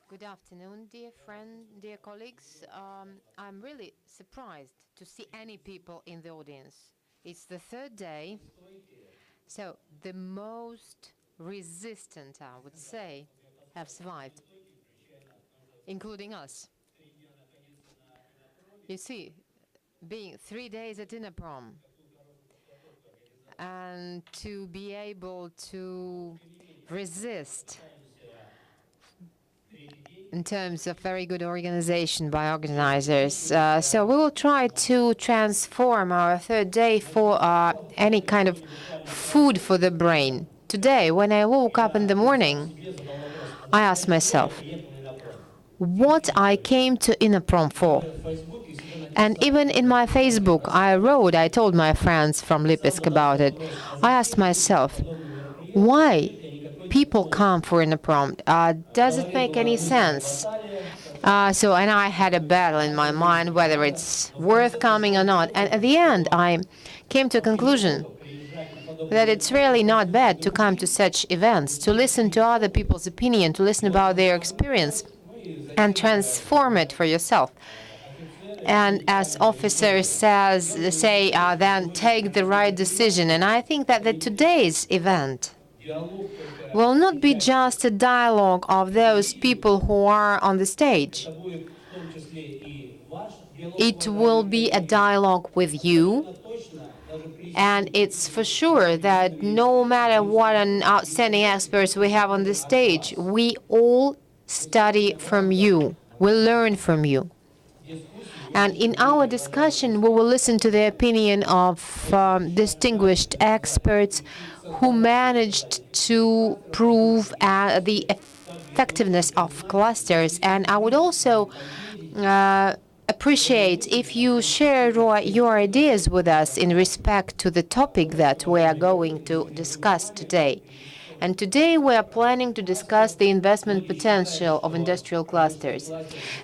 Good afternoon, dear friend, dear colleagues. I'm really surprised to see any people in the audience. It's the third day, so the most resistant, I would say, have survived, including us. You see, being 3 days at Innoprom and to be able to resist in terms of very good organization by organizers. So we will try to transform our third day for any kind of food for the brain. Today, when I woke up in the morning, I asked myself what I came to Innoprom for. And even in my Facebook, I told my friends from Lipetsk about it. I asked myself, why people come for Innoprom? Does it make any sense? And I had a battle in my mind whether it's worth coming or not. And at the end, I came to a conclusion that it's really not bad to come to such events, to listen to other people's opinion, to listen about their experience, and transform it for yourself. And as officers say, then take the right decision. And I think that today's event will not be just a dialogue of those people who are on the stage. It will be a dialogue with you, and it's for sure that no matter what an outstanding experts we have on the stage, we all study from you, we learn from you. And in our discussion, we will listen to the opinion of distinguished experts who managed to prove the effectiveness of clusters. And I would also appreciate if you share your ideas with us in respect to the topic that we are going to discuss today. And today we are planning to discuss the investment potential of industrial clusters.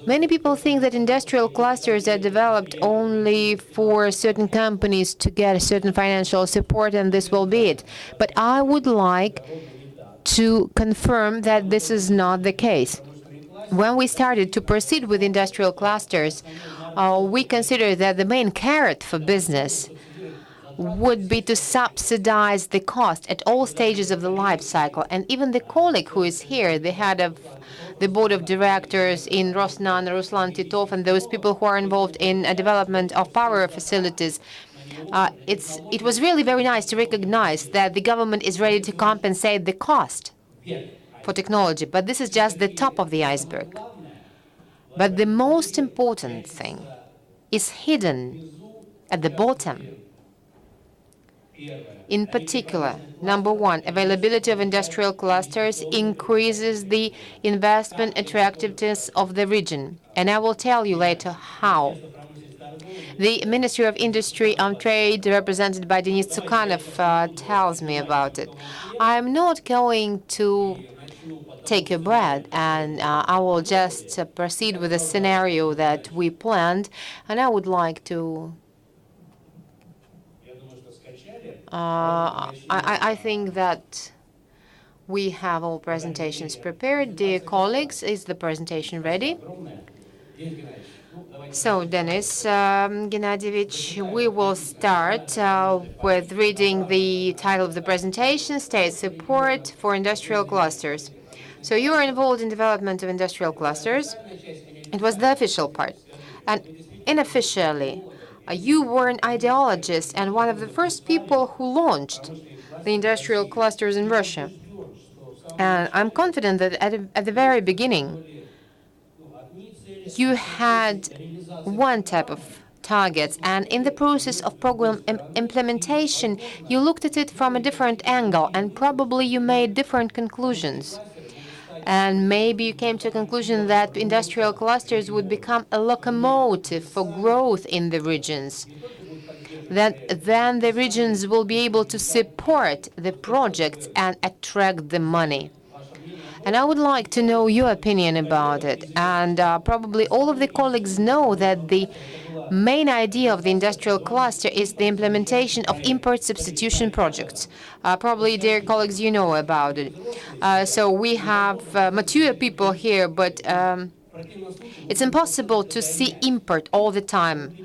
Many people think that industrial clusters are developed only for certain companies to get a certain financial support, and this will be it. But I would like to confirm that this is not the case. When we started to proceed with industrial clusters, we considered that the main carrot for business would be to subsidize the cost at all stages of the life cycle. And even the colleague who is here, the head of the board of directors in Rosnan, Ruslan Titov, and those people who are involved in development of power facilities, it was really very nice to recognize that the government is ready to compensate the cost for technology. But this is just the top of the iceberg. But the most important thing is hidden at the bottom. In particular, number one, availability of industrial clusters increases the investment attractiveness of the region. And I will tell you later how. The Ministry of Industry and Trade, represented by Denis Tsukhanov, tells me about it. I'm not going to take your bread, and I will just proceed with the scenario that we planned, and I would like to I think that we have all presentations prepared. Dear colleagues, is the presentation ready? So, Denis Gennadievich, we will start with reading the title of the presentation, State Support for Industrial Clusters. So you are involved in development of industrial clusters. It was the official part. And unofficially, you were an ideologist and one of the first people who launched the industrial clusters in Russia. And I'm confident that at the very beginning, you had one type of targets, and in the process of program implementation, you looked at it from a different angle, and probably you made different conclusions. And maybe you came to a conclusion that industrial clusters would become a locomotive for growth in the regions. That then the regions will be able to support the projects and attract the money. And I would like to know your opinion about it. And probably all of the colleagues know that the main idea of the industrial cluster is the implementation of import substitution projects. Probably, dear colleagues, you know about it. So we have mature people here, but it's impossible to see import all the time.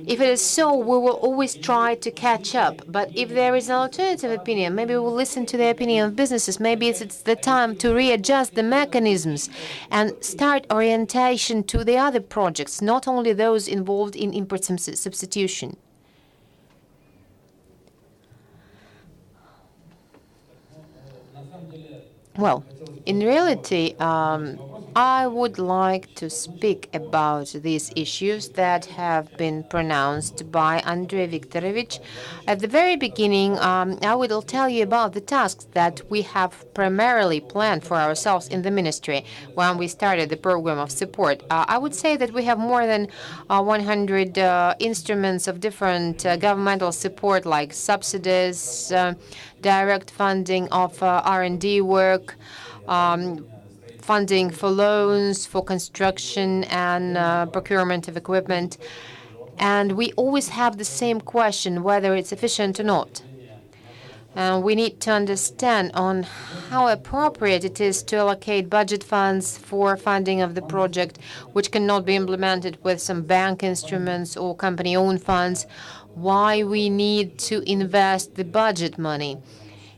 If it is so, we will always try to catch up. But if there is an alternative opinion, maybe we'll listen to the opinion of businesses. Maybe it's the time to readjust the mechanisms and start orientation to the other projects, not only those involved in import substitution. Well, in reality, I would like to speak about these issues that have been pronounced by Andrei Viktorovich. At the very beginning, I will tell you about the tasks that we have primarily planned for ourselves in the ministry when we started the program of support. I would say that we have more than 100 instruments of different governmental support, like subsidies, direct funding of R&D work, funding for loans, for construction and procurement of equipment. And we always have the same question, whether it's efficient or not. And we need to understand on how appropriate it is to allocate budget funds for funding of the project, which cannot be implemented with some bank instruments or company-owned funds, why we need to invest the budget money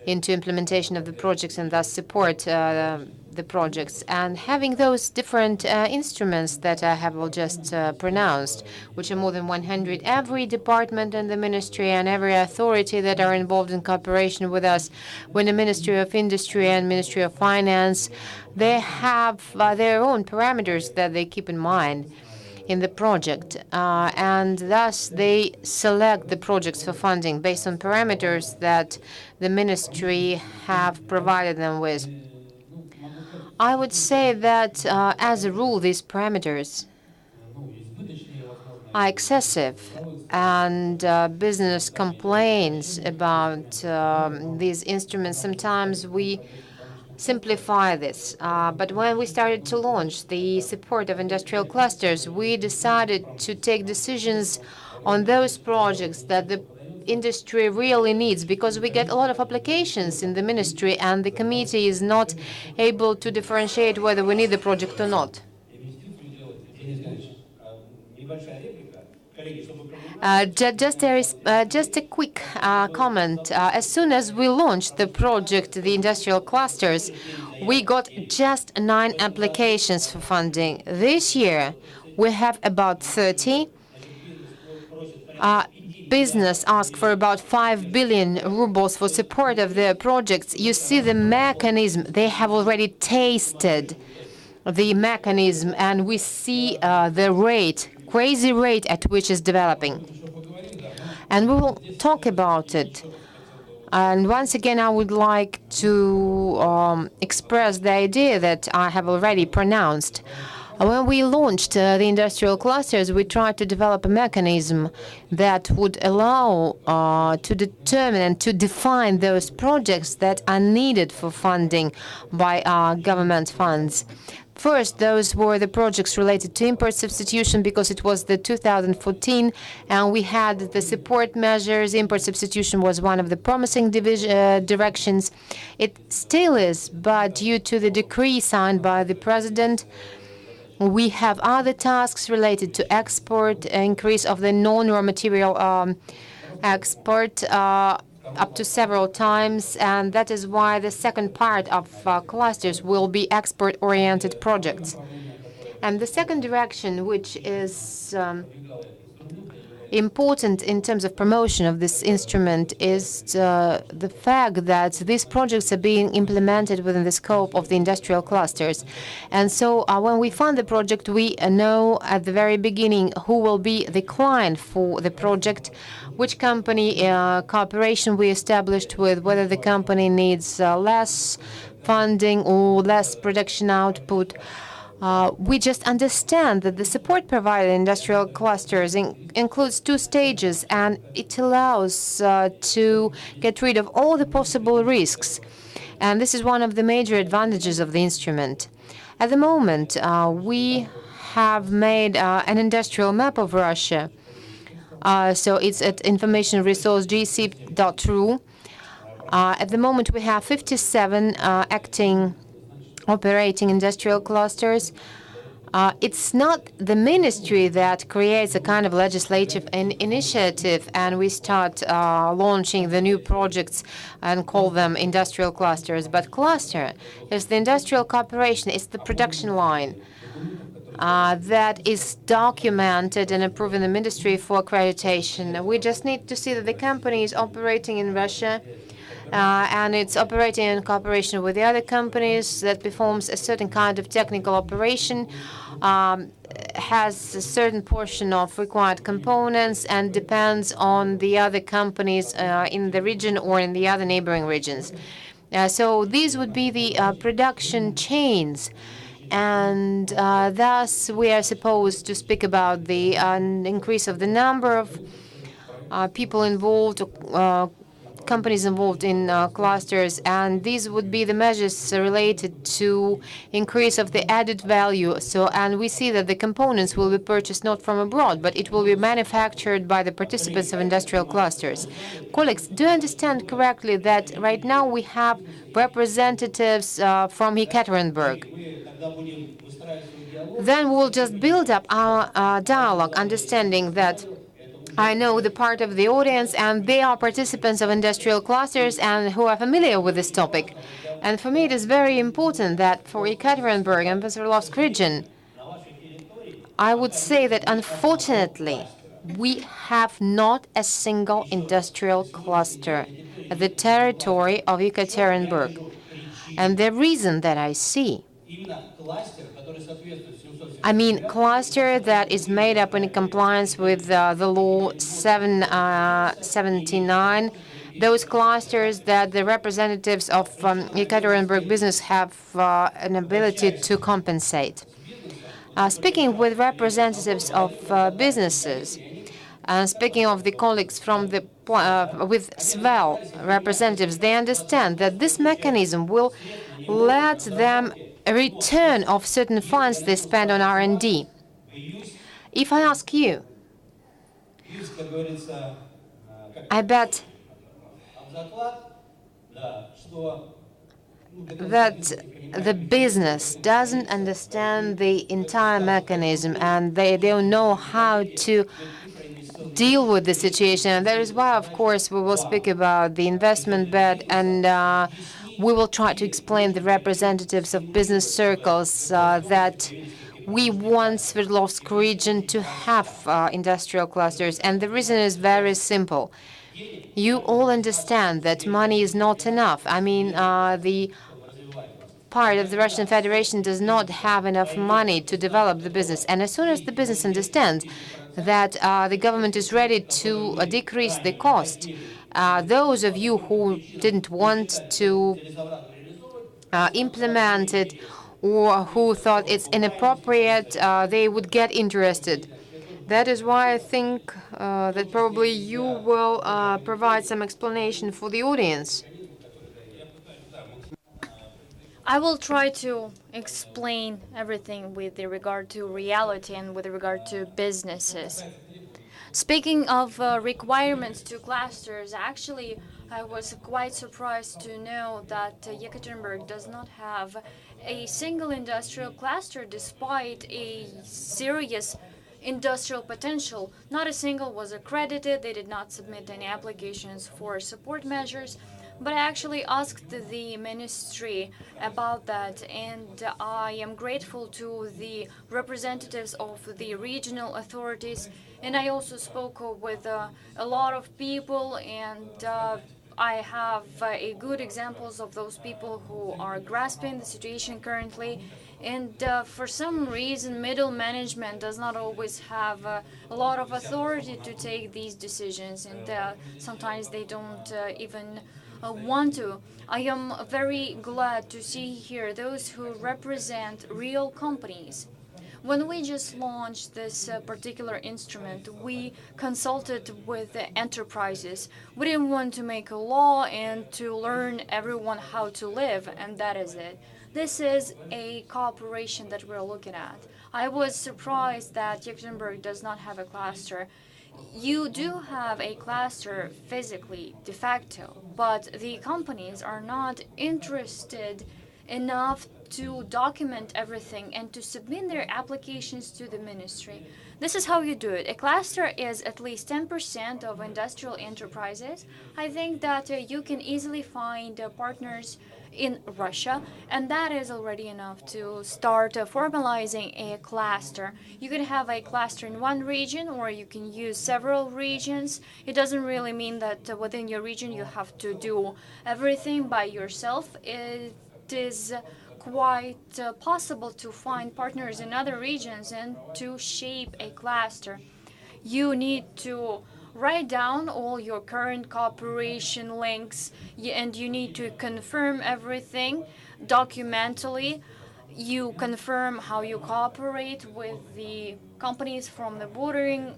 into implementation of the projects and thus support the projects. And having those different instruments that I have just pronounced, which are more than 100, every department in the ministry and every authority that are involved in cooperation with us, when the Ministry of Industry and Ministry of Finance, they have their own parameters that they keep in mind in the project, and thus they select the projects for funding based on parameters that the ministry have provided them with. I would say that, as a rule, these parameters are excessive, and business complains about these instruments. Sometimes we simplify this. But when we started to launch the support of industrial clusters, we decided to take decisions on those projects that the industry really needs, because we get a lot of applications in the ministry and the committee is not able to differentiate whether we need the project or not. Just a quick comment. As soon as we launched the project, the industrial clusters, we got just 9 applications for funding. This year, we have about 30. Business asked for about 5 billion rubles for support of their projects. You see the mechanism. They have already tasted the mechanism, and we see the rate, crazy rate at which it's developing. And we will talk about it. And once again, I would like to express the idea that I have already pronounced. When we launched the industrial clusters, we tried to develop a mechanism that would allow to determine and to define those projects that are needed for funding by government funds. First, those were the projects related to import substitution, because it was the 2014, and we had the support measures. Import substitution was one of the promising directions. It still is, but due to the decree signed by the president, we have other tasks related to export, increase of the non-raw material export up to several times, and that is why the second part of clusters will be export-oriented projects. And the second direction, which is important in terms of promotion of this instrument, is the fact that these projects are being implemented within the scope of the industrial clusters. And so when we fund the project, we know at the very beginning who will be the client for the project, which company cooperation we established with, whether the company needs less funding or less production output. We just understand that the support provided in industrial clusters includes 2 stages, and it allows to get rid of all the possible risks. And this is one of the major advantages of the instrument. At the moment, we have made an industrial map of Russia. So it's at information resource gcp.ru. At the moment, we have 57 operating industrial clusters. It's not the ministry that creates a kind of legislative initiative and we start launching the new projects and call them industrial clusters. But cluster is the industrial cooperation, it's the production line that is documented and approved in the ministry for accreditation. We just need to see that the company is operating in Russia and it's operating in cooperation with the other companies that performs a certain kind of technical operation, has a certain portion of required components and depends on the other companies in the region or in the other neighboring regions. So these would be the production chains. And thus we are supposed to speak about the increase of the number of people involved, companies involved in clusters, and these would be the measures related to increase of the added value. So, and we see that the components will be purchased not from abroad, but it will be manufactured by the participants of industrial clusters. Colleagues, do you understand correctly that right now we have representatives from Yekaterinburg? Then we'll just build up our dialogue, understanding that I know the part of the audience, and they are participants of industrial clusters and who are familiar with this topic. And for me, it is very important that for Yekaterinburg and Sverdlovsk region, I would say that unfortunately, we have not a single industrial cluster at the territory of Yekaterinburg. And the reason that I see, cluster that is made up in compliance with the law 779, those clusters that the representatives of Yekaterinburg business have an ability to compensate. Speaking with representatives of businesses, speaking of the colleagues from the with SVEL representatives, they understand that this mechanism will let them a return of certain funds they spend on R&D. If I ask you, I bet that the business doesn't understand the entire mechanism and they don't know how to deal with the situation. And that is why, of course, we will speak about the investment bed and we will try to explain the representatives of business circles that we want Sverdlovsk region to have industrial clusters. And the reason is very simple. You all understand that money is not enough. The part of the Russian Federation does not have enough money to develop the business. And as soon as the business understands that the government is ready to decrease the cost, those of you who didn't want to implement it or who thought it's inappropriate, they would get interested. That is why I think that probably you will provide some explanation for the audience. I will try to explain everything with regard to reality and with regard to businesses. Speaking of requirements to clusters, actually, I was quite surprised to know that Yekaterinburg does not have a single industrial cluster despite a serious industrial potential. Not a single was accredited. They did not submit any applications for support measures. But I actually asked the ministry about that, and I am grateful to the representatives of the regional authorities. And I also spoke with a lot of people, and I have good examples of those people who are grasping the situation currently. And for some reason, middle management does not always have a lot of authority to take these decisions, and sometimes they don't even want to. I am very glad to see here those who represent real companies. When we just launched this particular instrument, we consulted with the enterprises. We didn't want to make a law and to learn everyone how to live, and that is it. This is a cooperation that we're looking at. I was surprised that Yekaterinburg does not have a cluster. You do have a cluster physically de facto, but the companies are not interested enough to document everything and to submit their applications to the ministry. This is how you do it. A cluster is at least 10% of industrial enterprises. I think that you can easily find partners in Russia, and that is already enough to start formalizing a cluster. You can have a cluster in one region, or you can use several regions. It doesn't really mean that within your region you have to do everything by yourself. It is quite possible to find partners in other regions and to shape a cluster. You need to write down all your current cooperation links, and you need to confirm everything documentally. You confirm how you cooperate with the companies from the bordering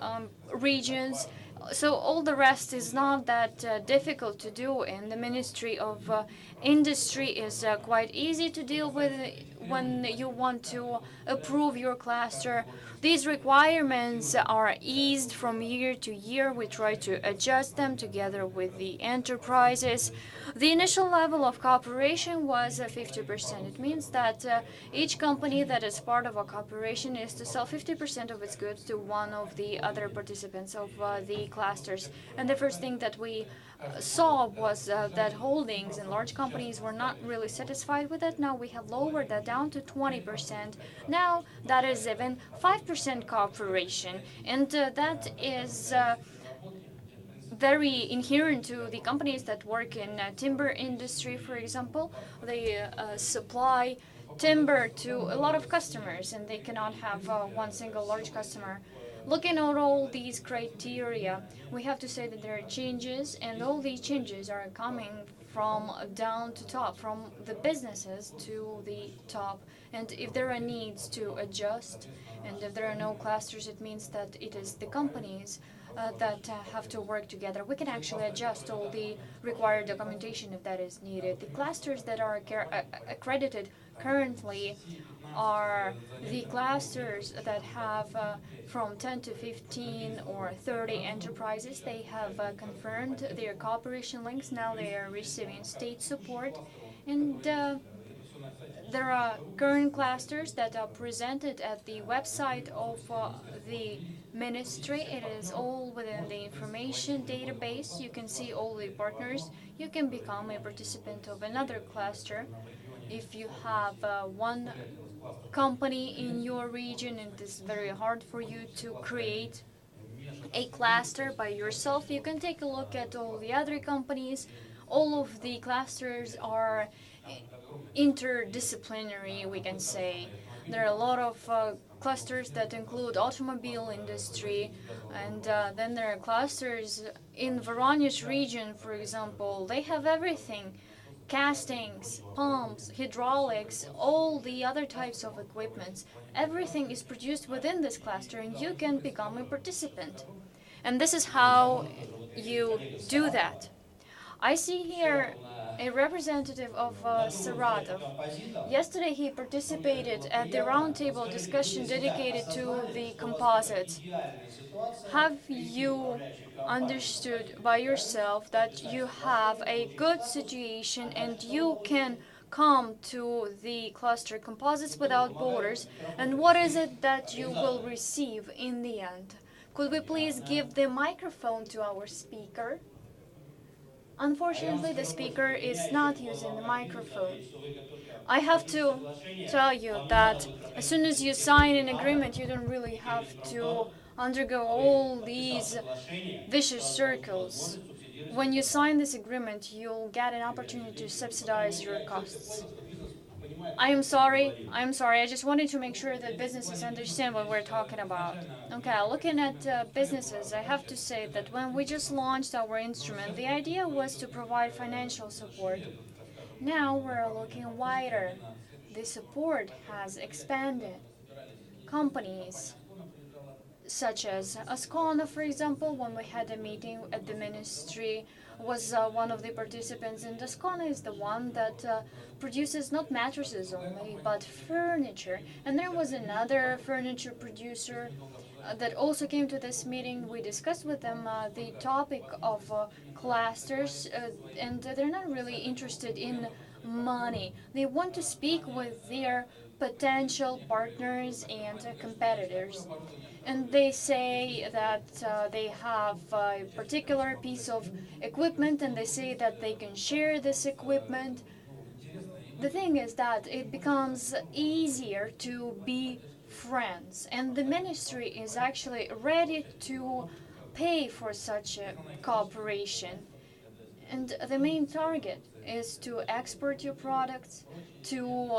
regions. So all the rest is not that difficult to do, and the Ministry of Industry is quite easy to deal with when you want to approve your cluster. These requirements are eased from year to year. We try to adjust them together with the enterprises. The initial level of cooperation was 50%. It means that each company that is part of a cooperation is to sell 50% of its goods to one of the other participants of the clusters. And the first thing that we saw was that holdings and large companies were not really satisfied with it. Now we have lowered that down to 20%. Now that is even 5% cooperation, and that is very inherent to the companies that work in timber industry, for example. They supply timber to a lot of customers, and they cannot have one single large customer. Looking at all these criteria, we have to say that there are changes, and all these changes are coming from down to top, from the businesses to the top. And if there are needs to adjust, and if there are no clusters, it means that it is the companies that have to work together. We can actually adjust all the required documentation if that is needed. The clusters that are accredited currently are the clusters that have from 10 to 15 or 30 enterprises. They have confirmed their cooperation links. Now they are receiving state support. And there are current clusters that are presented at the website of the ministry. It is all within the information database. You can see all the partners. You can become a participant of another cluster. If you have one company in your region and it is very hard for you to create a cluster by yourself, you can take a look at all the other companies. All of the clusters are interdisciplinary, we can say. There are a lot of clusters that include automobile industry, and then there are clusters in Voronezh region, for example. They have everything: castings, pumps, hydraulics, all the other types of equipment. Everything is produced within this cluster, and you can become a participant. And this is how you do that. I see here a representative of Saratov. Yesterday he participated at the roundtable discussion dedicated to the composites. Have you understood by yourself that you have a good situation and you can come to the cluster composites without borders? And what is it that you will receive in the end? Could we please give the microphone to our speaker? Unfortunately, the speaker is not using the microphone. I have to tell you that as soon as you sign an agreement, you don't really have to undergo all these vicious circles. When you sign this agreement, you'll get an opportunity to subsidize your costs. I just wanted to make sure that businesses understand what we're talking about. Okay, looking at businesses, I have to say that when we just launched our instrument, the idea was to provide financial support. Now we're looking wider. The support has expanded. Companies such as Ascona, for example, when we had a meeting at the ministry, was one of the participants, and Ascona is the one that produces not mattresses only, but furniture. And there was another furniture producer that also came to this meeting. We discussed with them the topic of clusters, and they're not really interested in money. They want to speak with their potential partners and competitors. And they say that they have a particular piece of equipment, and they say that they can share this equipment. The thing is that it becomes easier to be friends, and the ministry is actually ready to pay for such a cooperation. And the main target is to export your products, to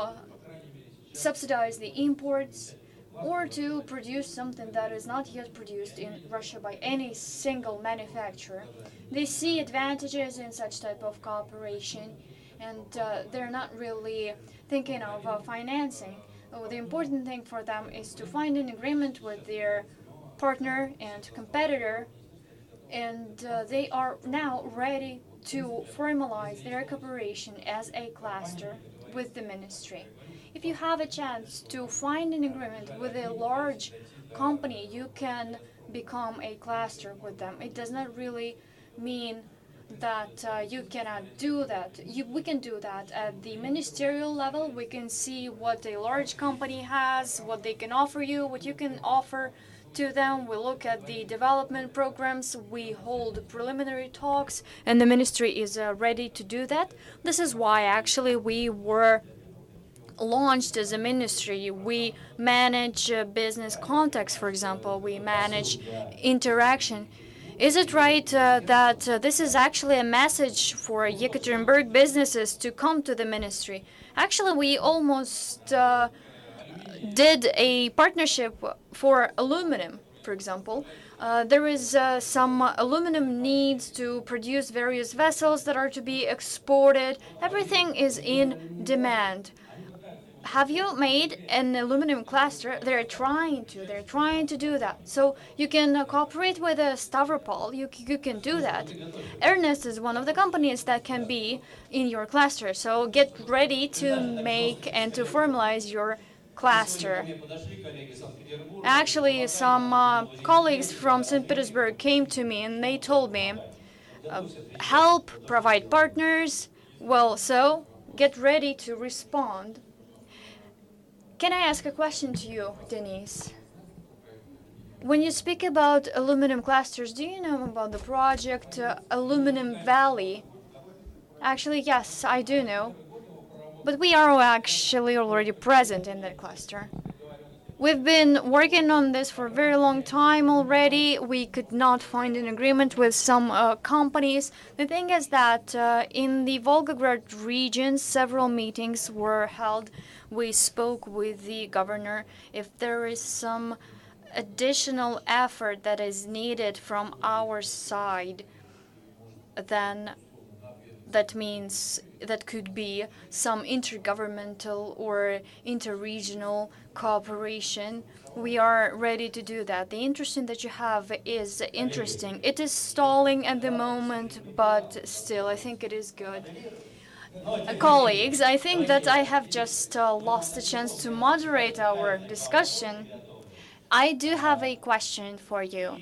subsidize the imports, or to produce something that is not yet produced in Russia by any single manufacturer. They see advantages in such type of cooperation, and they're not really thinking of financing. The important thing for them is to find an agreement with their partner and competitor, and they are now ready to formalize their cooperation as a cluster with the ministry. If you have a chance to find an agreement with a large company, you can become a cluster with them. It does not really mean that you cannot do that. We can do that at the ministerial level. We can see what a large company has, what they can offer you, what you can offer to them. We look at the development programs, we hold preliminary talks, and the ministry is ready to do that. This is why actually we were launched as a ministry. We manage business contacts, for example. We manage interaction. Is it right that this is actually a message for Yekaterinburg businesses to come to the ministry? Actually, we almost did a partnership for aluminum, for example. There is some aluminum needs to produce various vessels that are to be exported. Everything is in demand. Have you made an aluminum cluster? They're trying to do that. So you can cooperate with Stavropol. You can do that. Ernest is one of the companies that can be in your cluster. So get ready to make and to formalize your cluster. Actually, some colleagues from St. Petersburg came to me and they told me, help, provide partners. Well, so get ready to respond. Can I ask a question to you, Denise? When you speak about aluminum clusters, do you know about the project Aluminum Valley? Actually, yes, I do know. But we are actually already present in that cluster. We've been working on this for a very long time already. We could not find an agreement with some companies. The thing is that in the Volgograd region, several meetings were held. We spoke with the governor. If there is some additional effort that is needed from our side, then that means that could be some intergovernmental or interregional cooperation. We are ready to do that. The interesting that you have is interesting. It is stalling at the moment, but still, I think it is good. Colleagues, I think that I have just lost a chance to moderate our discussion. I do have a question for you.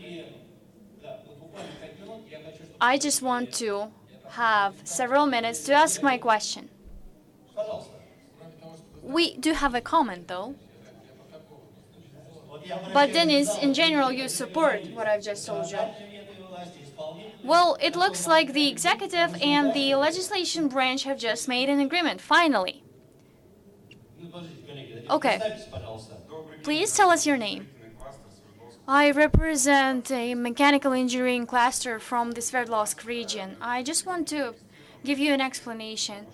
I just want to have several minutes to ask my question. We do have a comment, though. But Dennis, in general, you support what I've just told you. Well, it looks like the executive and the legislation branch have just made an agreement, finally. Okay. Please tell us your name. I represent a mechanical engineering cluster from the Sverdlovsk region. I just want to give you an explanation.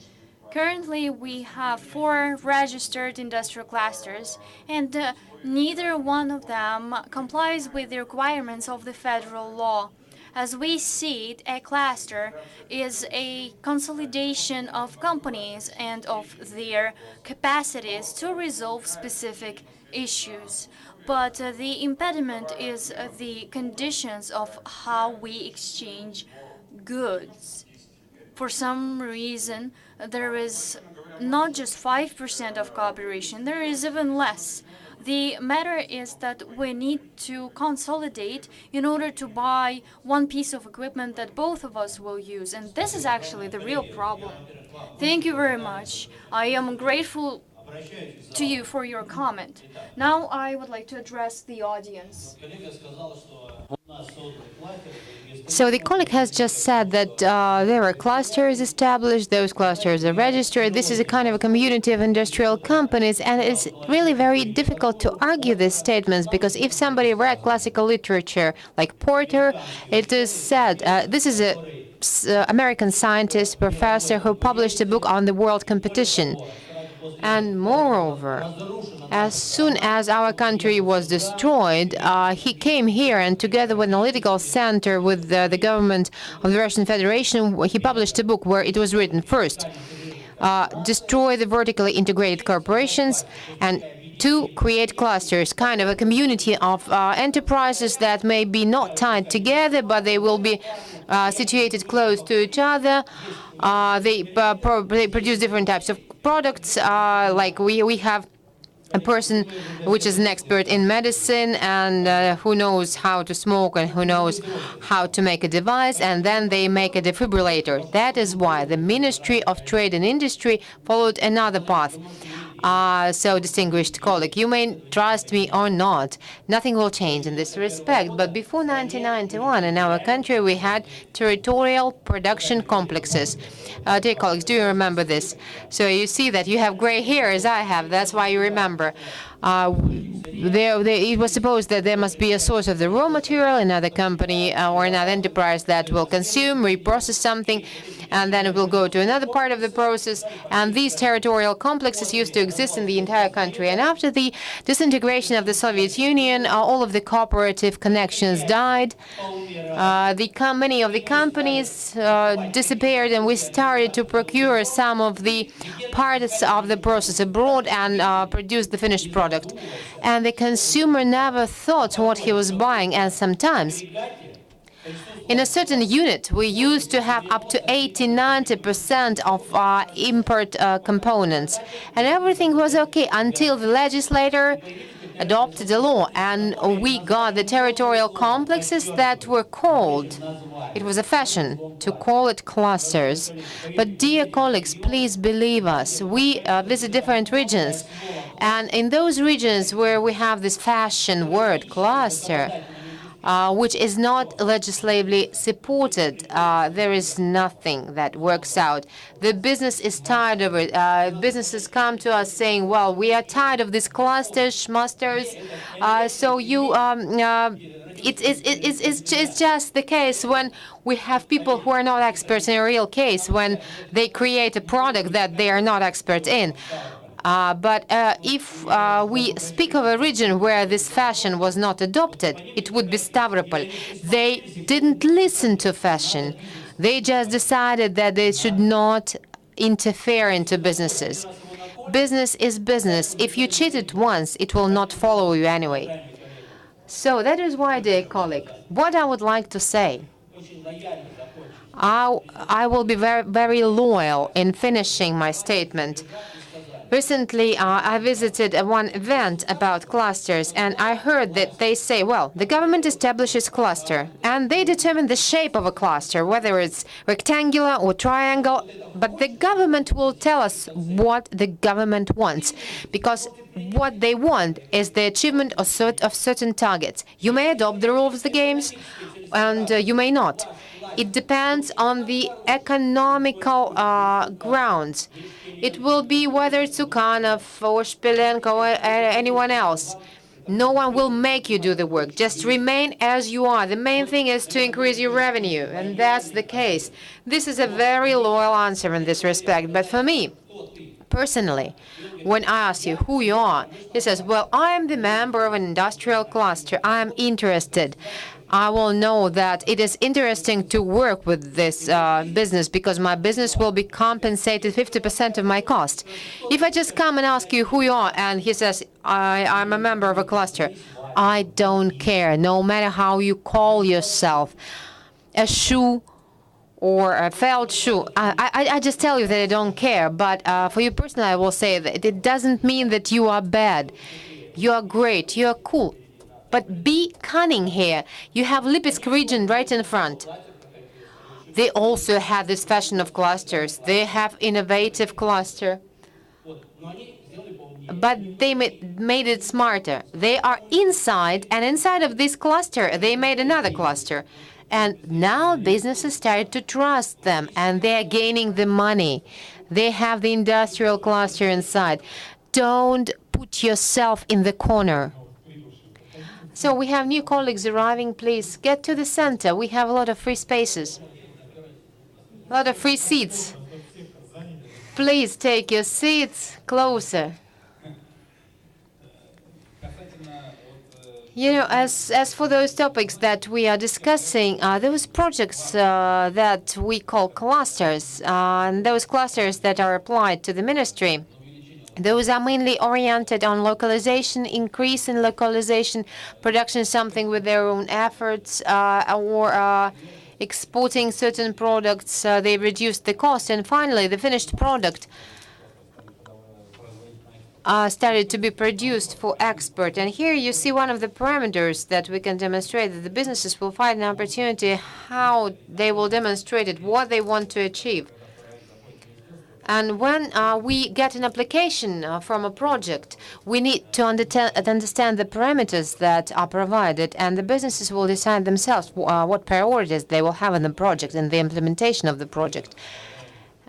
Currently, we have 4 registered industrial clusters, and neither one of them complies with the requirements of the federal law. As we see it, a cluster is a consolidation of companies and of their capacities to resolve specific issues. But the impediment is the conditions of how we exchange goods. For some reason, there is not just 5% of cooperation, there is even less. The matter is that we need to consolidate in order to buy one piece of equipment that both of us will use. And this is actually the real problem. Thank you very much. I am grateful to you for your comment. Now I would like to address the audience. So the colleague has just said that there are clusters established, those clusters are registered. This is a kind of a community of industrial companies, and it's really very difficult to argue these statements, because if somebody read classical literature like Porter, it is said, this is a American scientist, professor, who published a book on the world competition. And moreover, as soon as our country was destroyed, he came here, and together with an analytical center with the government of the Russian Federation, he published a book where it was written, first, destroy the vertically integrated corporations, and to create clusters, kind of a community of enterprises that may be not tied together, but they will be situated close to each other. They produce different types of products, like we have a person which is an expert in medicine and who knows how to smoke and who knows how to make a device, and then they make a defibrillator. That is why the Ministry of Trade and Industry followed another path. So, distinguished colleague, you may trust me or not, nothing will change in this respect. But before 1991, in our country, we had territorial production complexes. Dear colleagues, do you remember this? So you see that you have gray hair, as I have. That's why you remember. It was supposed that there must be a source of the raw material, another company or another enterprise that will consume, reprocess something, and then it will go to another part of the process. And these territorial complexes used to exist in the entire country. And after the disintegration of the Soviet Union, all of the cooperative connections died. Many of the companies disappeared, and we started to procure some of the parts of the process abroad and produce the finished product. And the consumer never thought what he was buying, and sometimes in a certain unit, we used to have up to 80–90% of import components. And everything was okay until the legislator adopted a law, and we got the territorial complexes that were called, it was a fashion to call it clusters. But dear colleagues, please believe us, we visit different regions, and in those regions where we have this fashion word, cluster, which is not legislatively supported, there is nothing that works out. The business is tired of it. Businesses come to us saying, well, we are tired of these clusters, schmusters, so you, it's just the case when we have people who are not experts in a real case, when they create a product that they are not experts in. But if we speak of a region where this fashion was not adopted, it would be Stavropol. They didn't listen to fashion. They just decided that they should not interfere into businesses. Business is business. If you cheat it once, it will not follow you anyway. So that is why, dear colleague, what I would like to say, I will be very, very loyal in finishing my statement. Recently, I visited one event about clusters, and I heard that they say, well, the government establishes cluster, and they determine the shape of a cluster, whether it's rectangular or triangle, but the government will tell us what the government wants, because what they want is the achievement of certain targets. You may adopt the rules of the games, and you may not. It depends on the economical grounds. It will be whether it's Sukhanov or Shpelenko or anyone else. No one will make you do the work. Just remain as you are. The main thing is to increase your revenue, and that's the case. This is a very loyal answer in this respect. But for me, personally, when I ask you who you are, he says, well, I am the member of an industrial cluster. I am interested. I will know that it is interesting to work with this business, because my business will be compensated 50% of my cost. If I just come and ask you who you are, and he says, I'm a member of a cluster, I don't care, no matter how you call yourself, a shoe or a felt shoe. I just tell you that I don't care, but for you personally, I will say that it doesn't mean that you are bad. You are great. You are cool. But be cunning here. You have Lipetsk region right in front. They also have this fashion of clusters. They have innovative cluster. But they made it smarter. They are inside, and inside of this cluster, they made another cluster. And now businesses started to trust them, and they are gaining the money. They have the industrial cluster inside. Don't put yourself in the corner. So we have new colleagues arriving. Please get to the center. We have a lot of free spaces, a lot of free seats. Please take your seats closer. You know, as for those topics that we are discussing, those projects that we call clusters, and those clusters that are applied to the ministry, those are mainly oriented on localization, increase in localization, production something with their own efforts, or exporting certain products. They reduce the cost, and finally, the finished product started to be produced for export. And here you see one of the parameters that we can demonstrate that the businesses will find an opportunity how they will demonstrate it, what they want to achieve. And when we get an application from a project, we need to understand the parameters that are provided, and the businesses will decide themselves what priorities they will have in the project and the implementation of the project.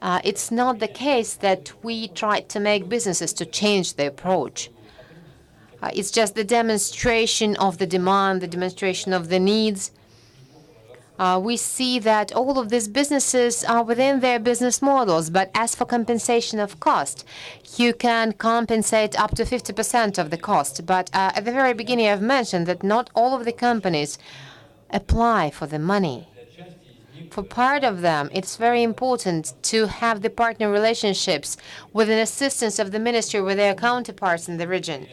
It's not the case that we try to make businesses to change the approach. It's just the demonstration of the demand, the demonstration of the needs. We see that all of these businesses are within their business models, but as for compensation of cost, you can compensate up to 50% of the cost. But at the very beginning, I've mentioned that not all of the companies apply for the money. For part of them, it's very important to have the partner relationships with an assistance of the ministry with their counterparts in the region.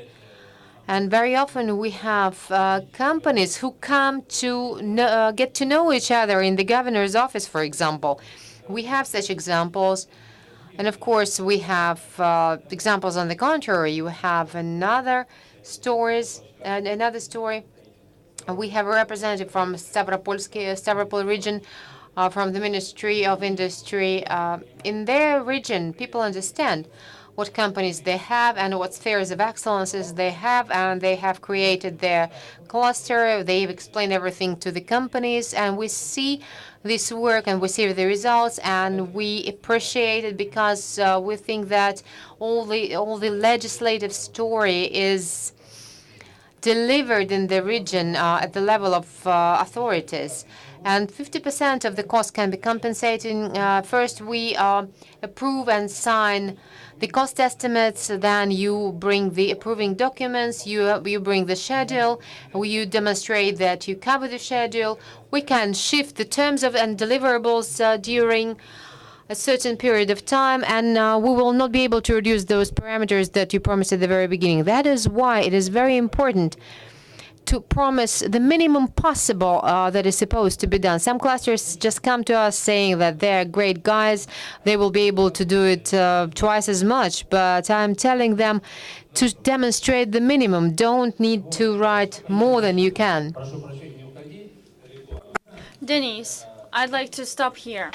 And very often we have companies who come to get to know each other in the governor's office, for example. We have such examples. And of course, we have examples on the contrary. You have another story. We have a representative from Stavropol region, from the Ministry of Industry. In their region, people understand what companies they have and what spheres of excellences they have, and they have created their cluster. They've explained everything to the companies, and we see this work and we see the results, and we appreciate it because we think that all the legislative story is delivered in the region at the level of authorities. And 50% of the cost can be compensated. First, we approve and sign the cost estimates. Then you bring the approving documents. You bring the schedule. You demonstrate that you cover the schedule. We can shift the terms of and deliverables during a certain period of time, and we will not be able to reduce those parameters that you promised at the very beginning. That is why it is very important to promise the minimum possible that is supposed to be done. Some clusters just come to us saying that they're great guys, they will be able to do it twice as much, but I'm telling them to demonstrate the minimum. Don't need to write more than you can. Denise, I'd like to stop here.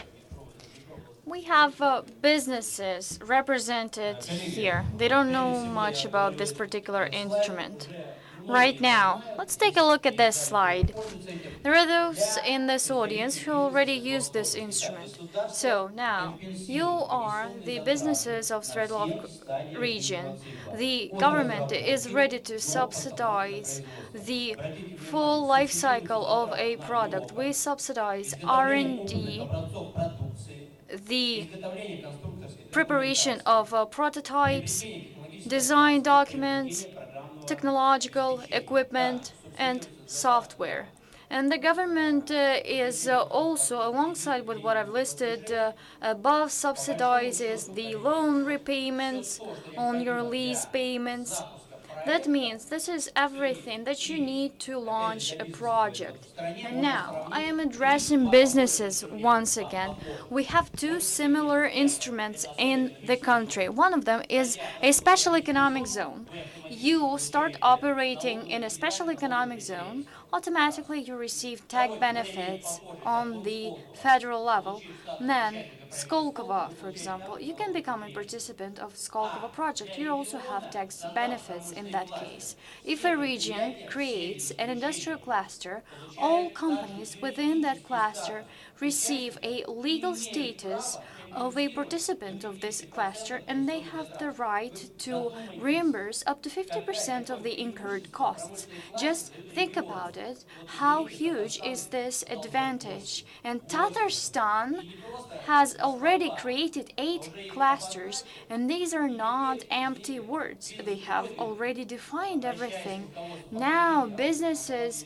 We have businesses represented here. They don't know much about this particular instrument. Right now, let's take a look at this slide. There are those in this audience who already use this instrument. So now, you are the businesses of Sverdlov region. The government is ready to subsidize the full life cycle of a product. We subsidize R&D, the preparation of prototypes, design documents, technological equipment, and software. And the government is also, alongside with what I've listed above, subsidizes the loan repayments on your lease payments. That means this is everything that you need to launch a project. And now I am addressing businesses once again. We have two similar instruments in the country. One of them is a special economic zone. You start operating in a special economic zone, automatically you receive tax benefits on the federal level. Then Skolkovo, for example, you can become a participant of Skolkovo project. You also have tax benefits in that case. If a region creates an industrial cluster, all companies within that cluster receive a legal status of a participant of this cluster, and they have the right to reimburse up to 50% of the incurred costs. Just think about it. How huge is this advantage? And Tatarstan has already created 8 clusters, and these are not empty words. They have already defined everything. Now businesses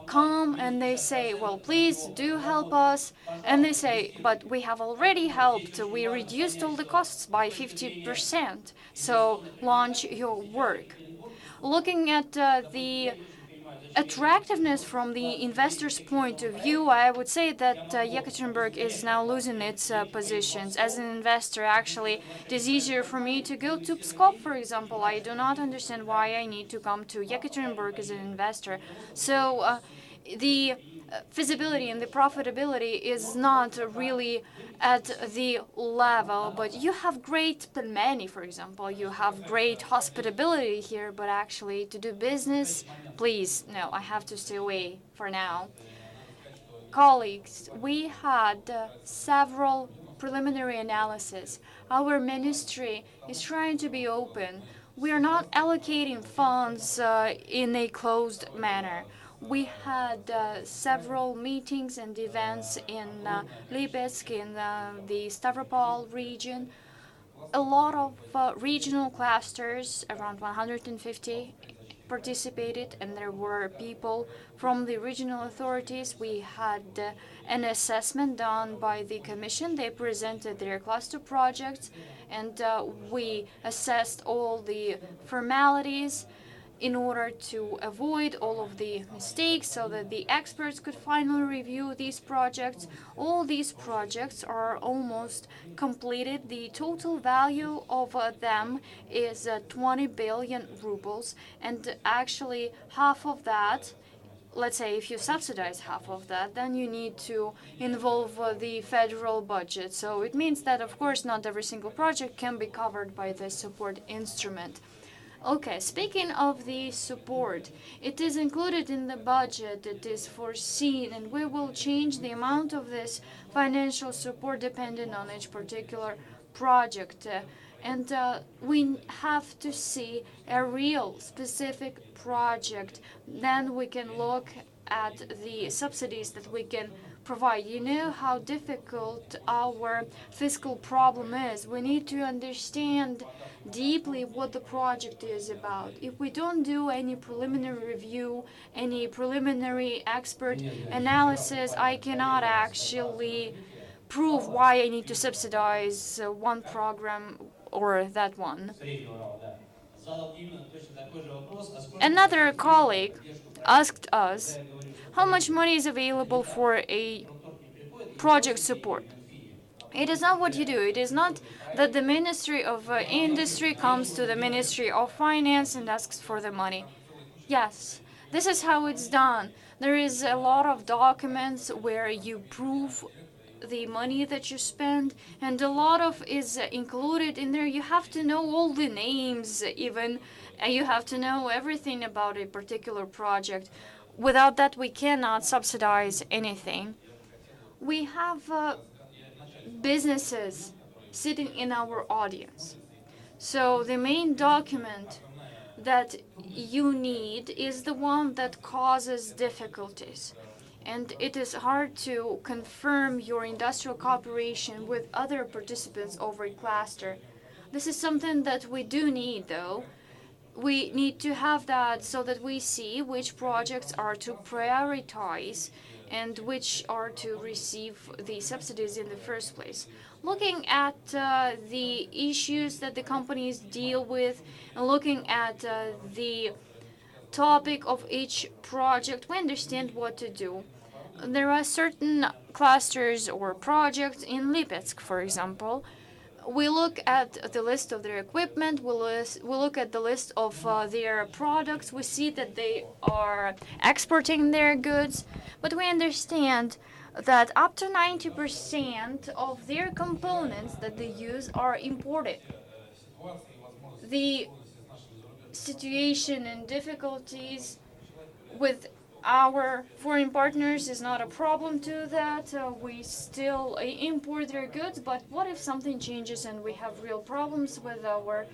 come and they say, well, please do help us. And they say, but we have already helped. We reduced all the costs by 50%. So launch your work. Looking at the attractiveness from the investor's point of view, I would say that Yekaterinburg is now losing its positions. As an investor, actually, it is easier for me to go to Pskov, for example. I do not understand why I need to come to Yekaterinburg as an investor. So the feasibility and the profitability is not really at the level, but you have great pelmeni, for example. You have great hospitality here, but actually to do business, please, no, I have to stay away for now. Colleagues, we had several preliminary analysis. Our ministry is trying to be open. We are not allocating funds in a closed manner. We had several meetings and events in Lipetsk, in the Stavropol region. A lot of regional clusters, around 150, participated, and there were people from the regional authorities. We had an assessment done by the commission. They presented their cluster projects, and we assessed all the formalities in order to avoid all of the mistakes so that the experts could finally review these projects. All these projects are almost completed. The total value of them is 20 billion rubles, and actually half of that, let's say if you subsidize half of that, then you need to involve the federal budget. So it means that, of course, not every single project can be covered by this support instrument. Okay, speaking of the support, it is included in the budget, it is foreseen, and we will change the amount of this financial support depending on each particular project. And we have to see a real specific project. Then we can look at the subsidies that we can provide. You know how difficult our fiscal problem is. We need to understand deeply what the project is about. If we don't do any preliminary review, any preliminary expert analysis, I cannot actually prove why I need to subsidize one program or that one. Another colleague asked us how much money is available for a project support. It is not what you do. It is not that the Ministry of Industry comes to the Ministry of Finance and asks for the money. Yes, this is how it's done. There is a lot of documents where you prove the money that you spend, and a lot of is included in there. You have to know all the names, even, and you have to know everything about a particular project. Without that, we cannot subsidize anything. We have businesses sitting in our audience. So the main document that you need is the one that causes difficulties. And it is hard to confirm your industrial cooperation with other participants over a cluster. This is something that we do need, though. We need to have that so that we see which projects are to prioritize and which are to receive the subsidies in the first place. Looking at the issues that the companies deal with, and looking at the topic of each project, we understand what to do. There are certain clusters or projects in Lipetsk, for example. We look at the list of their equipment, we look at the list of their products, we see that they are exporting their goods, but we understand that up to 90% of their components that they use are imported. The situation and difficulties with our foreign partners is not a problem to that. We still import their goods, but what if something changes and we have real problems with our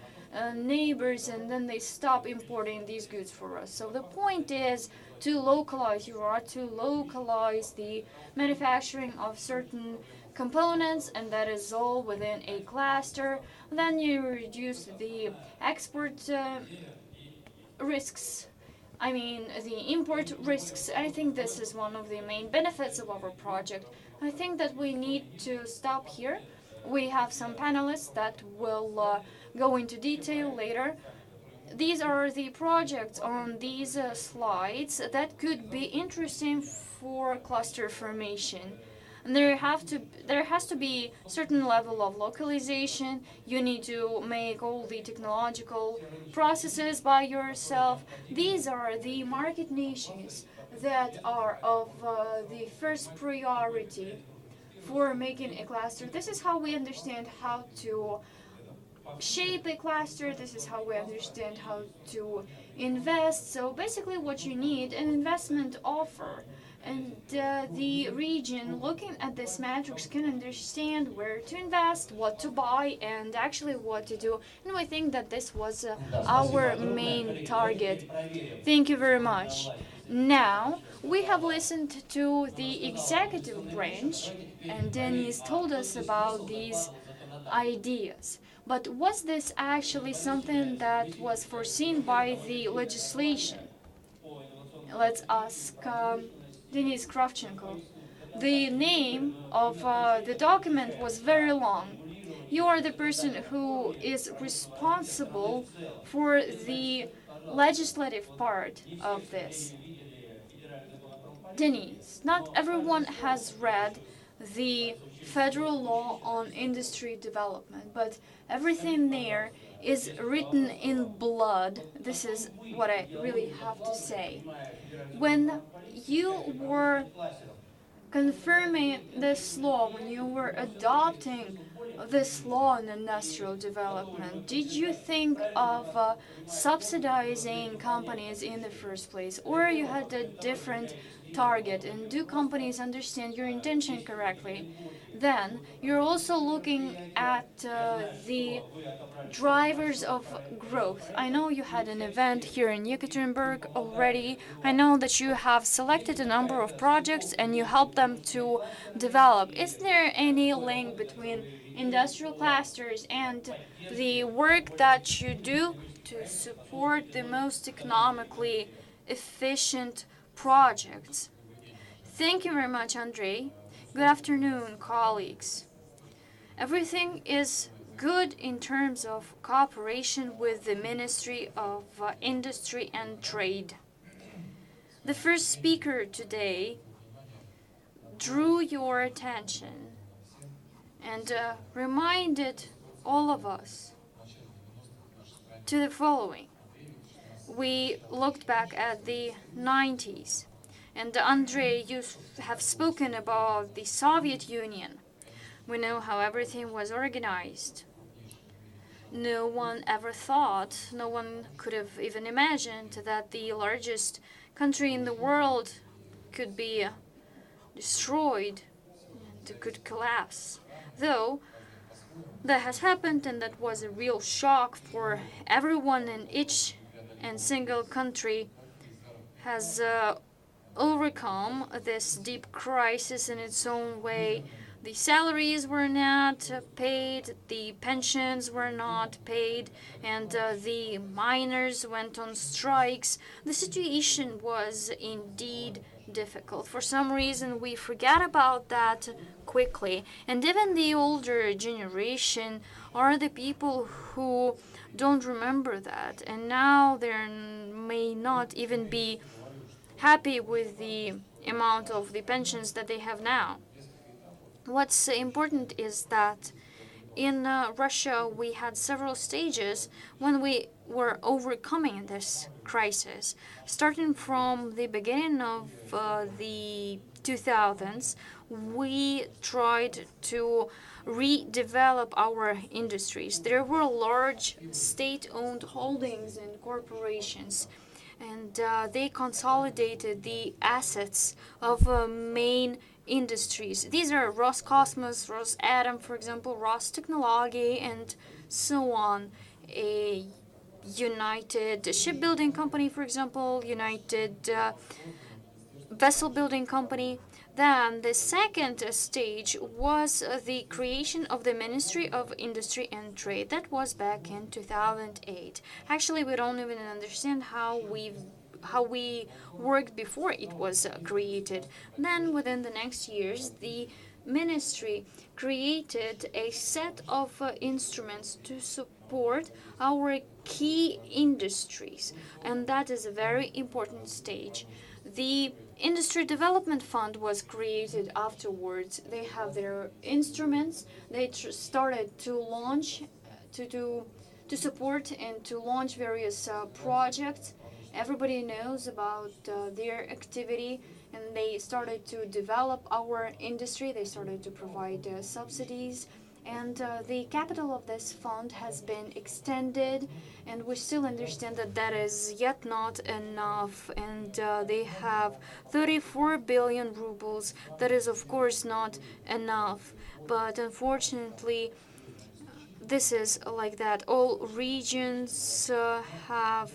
neighbors and then they stop importing these goods for us? So the point is to localize. You are to localize the manufacturing of certain components, and that is all within a cluster. Then you reduce the export risks, the import risks. I think this is one of the main benefits of our project. I think that we need to stop here. We have some panelists that will go into detail later. These are the projects on these slides that could be interesting for cluster formation. And there has to be certain level of localization. You need to make all the technological processes by yourself. These are the market niches that are of the first priority for making a cluster. This is how we understand how to shape a cluster. This is how we understand how to invest. So basically what you need, an investment offer. And the region looking at this matrix can understand where to invest, what to buy, and actually what to do. And we think that this was our main target. Thank you very much. Now, we have listened to the executive branch, and Denis told us about these ideas. But was this actually something that was foreseen by the legislation? Let's ask Denis Kravchenko. The name of the document was very long. You are the person who is responsible for the legislative part of this. Denis, not everyone has read the federal law on industry development, but everything there is written in blood. This is what I really have to say. When you were confirming this law, when you were adopting this law on industrial development, did you think of subsidizing companies in the first place, or you had a different target? And do companies understand your intention correctly? Then you're also looking at the drivers of growth. I know you had an event here in Yekaterinburg already. I know that you have selected a number of projects and you help them to develop. Is there any link between industrial clusters and the work that you do to support the most economically efficient projects? Thank you very much, Andrei. Good afternoon, colleagues. Everything is good in terms of cooperation with the Ministry of Industry and Trade. The first speaker today drew your attention and reminded all of us to the following. We looked back at the 90s, and Andrei, you have spoken about the Soviet Union. We know how everything was organized. No one ever thought, no one could have even imagined that the largest country in the world could be destroyed and could collapse. Though that has happened, and that was a real shock for everyone, in each and single country has overcome this deep crisis in its own way. The salaries were not paid, the pensions were not paid, and the miners went on strikes. The situation was indeed difficult. For some reason, we forget about that quickly. And even the older generation are the people who don't remember that. And now they may not even be happy with the amount of the pensions that they have now. What's important is that in Russia, we had several stages when we were overcoming this crisis. Starting from the beginning of the 2000s, we tried to redevelop our industries. There were large state-owned holdings and corporations, and they consolidated the assets of main industries. These are Roscosmos, Rosatom, for example, Rostechnology, and so on. A United Shipbuilding Company, for example, United Vessel Building Company. Then the second stage was the creation of the Ministry of Industry and Trade. That was back in 2008. Actually, we don't even understand how we worked before it was created. Then within the next years, the ministry created a set of instruments to support our key industries, and that is a very important stage. The Industry Development Fund was created afterwards. They have their instruments. They started to launch, to support and to launch various projects. Everybody knows about their activity, and they started to develop our industry. They started to provide subsidies, and the capital of this fund has been extended, and we still understand that that is yet not enough, and they have 34 billion rubles. That is of course not enough, but unfortunately this is like that. All regions have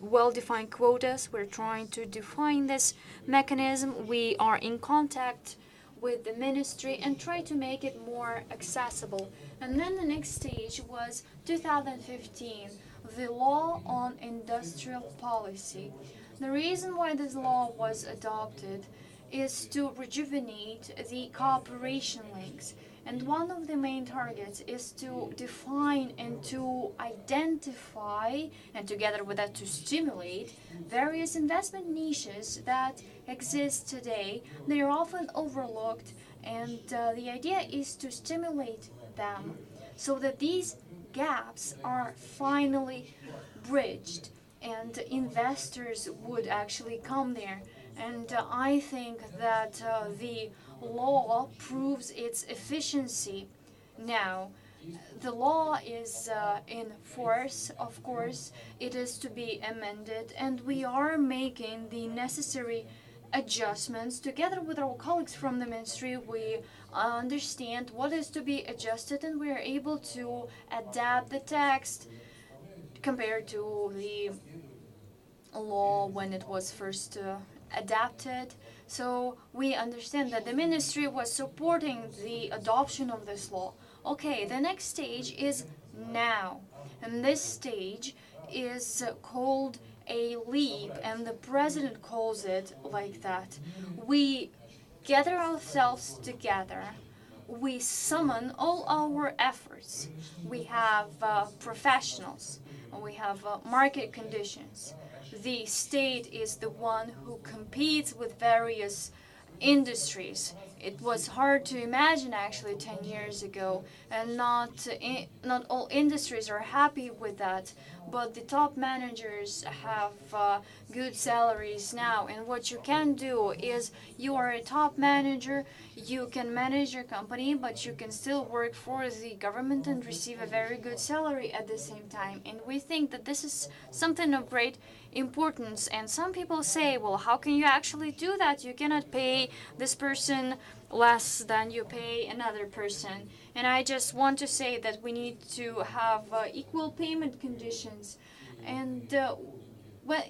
well-defined quotas. We're trying to define this mechanism. We are in contact with the ministry and try to make it more accessible. And then the next stage was 2015, the law on industrial policy. The reason why this law was adopted is to rejuvenate the cooperation links. And one of the main targets is to define and to identify, and together with that to stimulate, various investment niches that exist today. They are often overlooked, and the idea is to stimulate them so that these gaps are finally bridged and investors would actually come there. And I think that the law proves its efficiency now. The law is in force, of course. It is to be amended, and we are making the necessary adjustments. Together with our colleagues from the ministry, we understand what is to be adjusted, and we are able to adapt the text compared to the law when it was first adapted. So we understand that the ministry was supporting the adoption of this law. Okay, the next stage is now. And this stage is called a leap, and the president calls it like that. We gather ourselves together. We summon all our efforts. We have professionals. We have market conditions. The state is the one who competes with various industries. It was hard to imagine actually 10 years ago, and not all industries are happy with that, but the top managers have good salaries now. And what you can do is, you are a top manager, you can manage your company, but you can still work for the government and receive a very good salary at the same time. And we think that this is something of great importance. And some people say, well, how can you actually do that? You cannot pay this person less than you pay another person. And I just want to say that we need to have equal payment conditions. And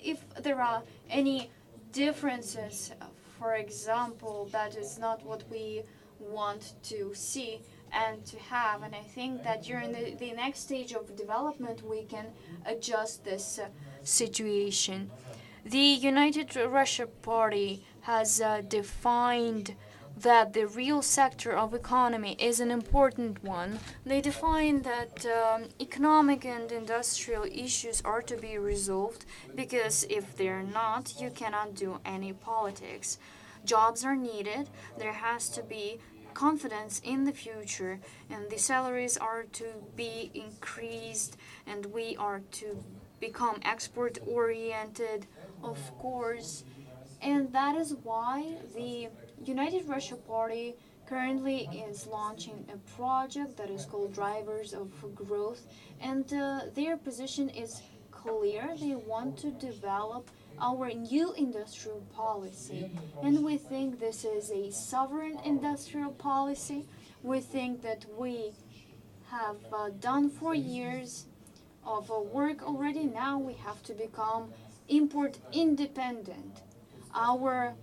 if there are any differences, for example, that is not what we want to see and to have. And I think that during the next stage of development, we can adjust this situation. The United Russia Party has defined that the real sector of economy is an important one. They define that economic and industrial issues are to be resolved because if they're not, you cannot do any politics. Jobs are needed, there has to be confidence in the future, and the salaries are to be increased, and we are to become export oriented, of course. And that is why the United Russia Party currently is launching a project that is called Drivers of Growth, and their position is clear. They want to develop our new industrial policy, and we think this is a sovereign industrial policy. We think that we have done 4 years of work already. Now we have to become import independent. Our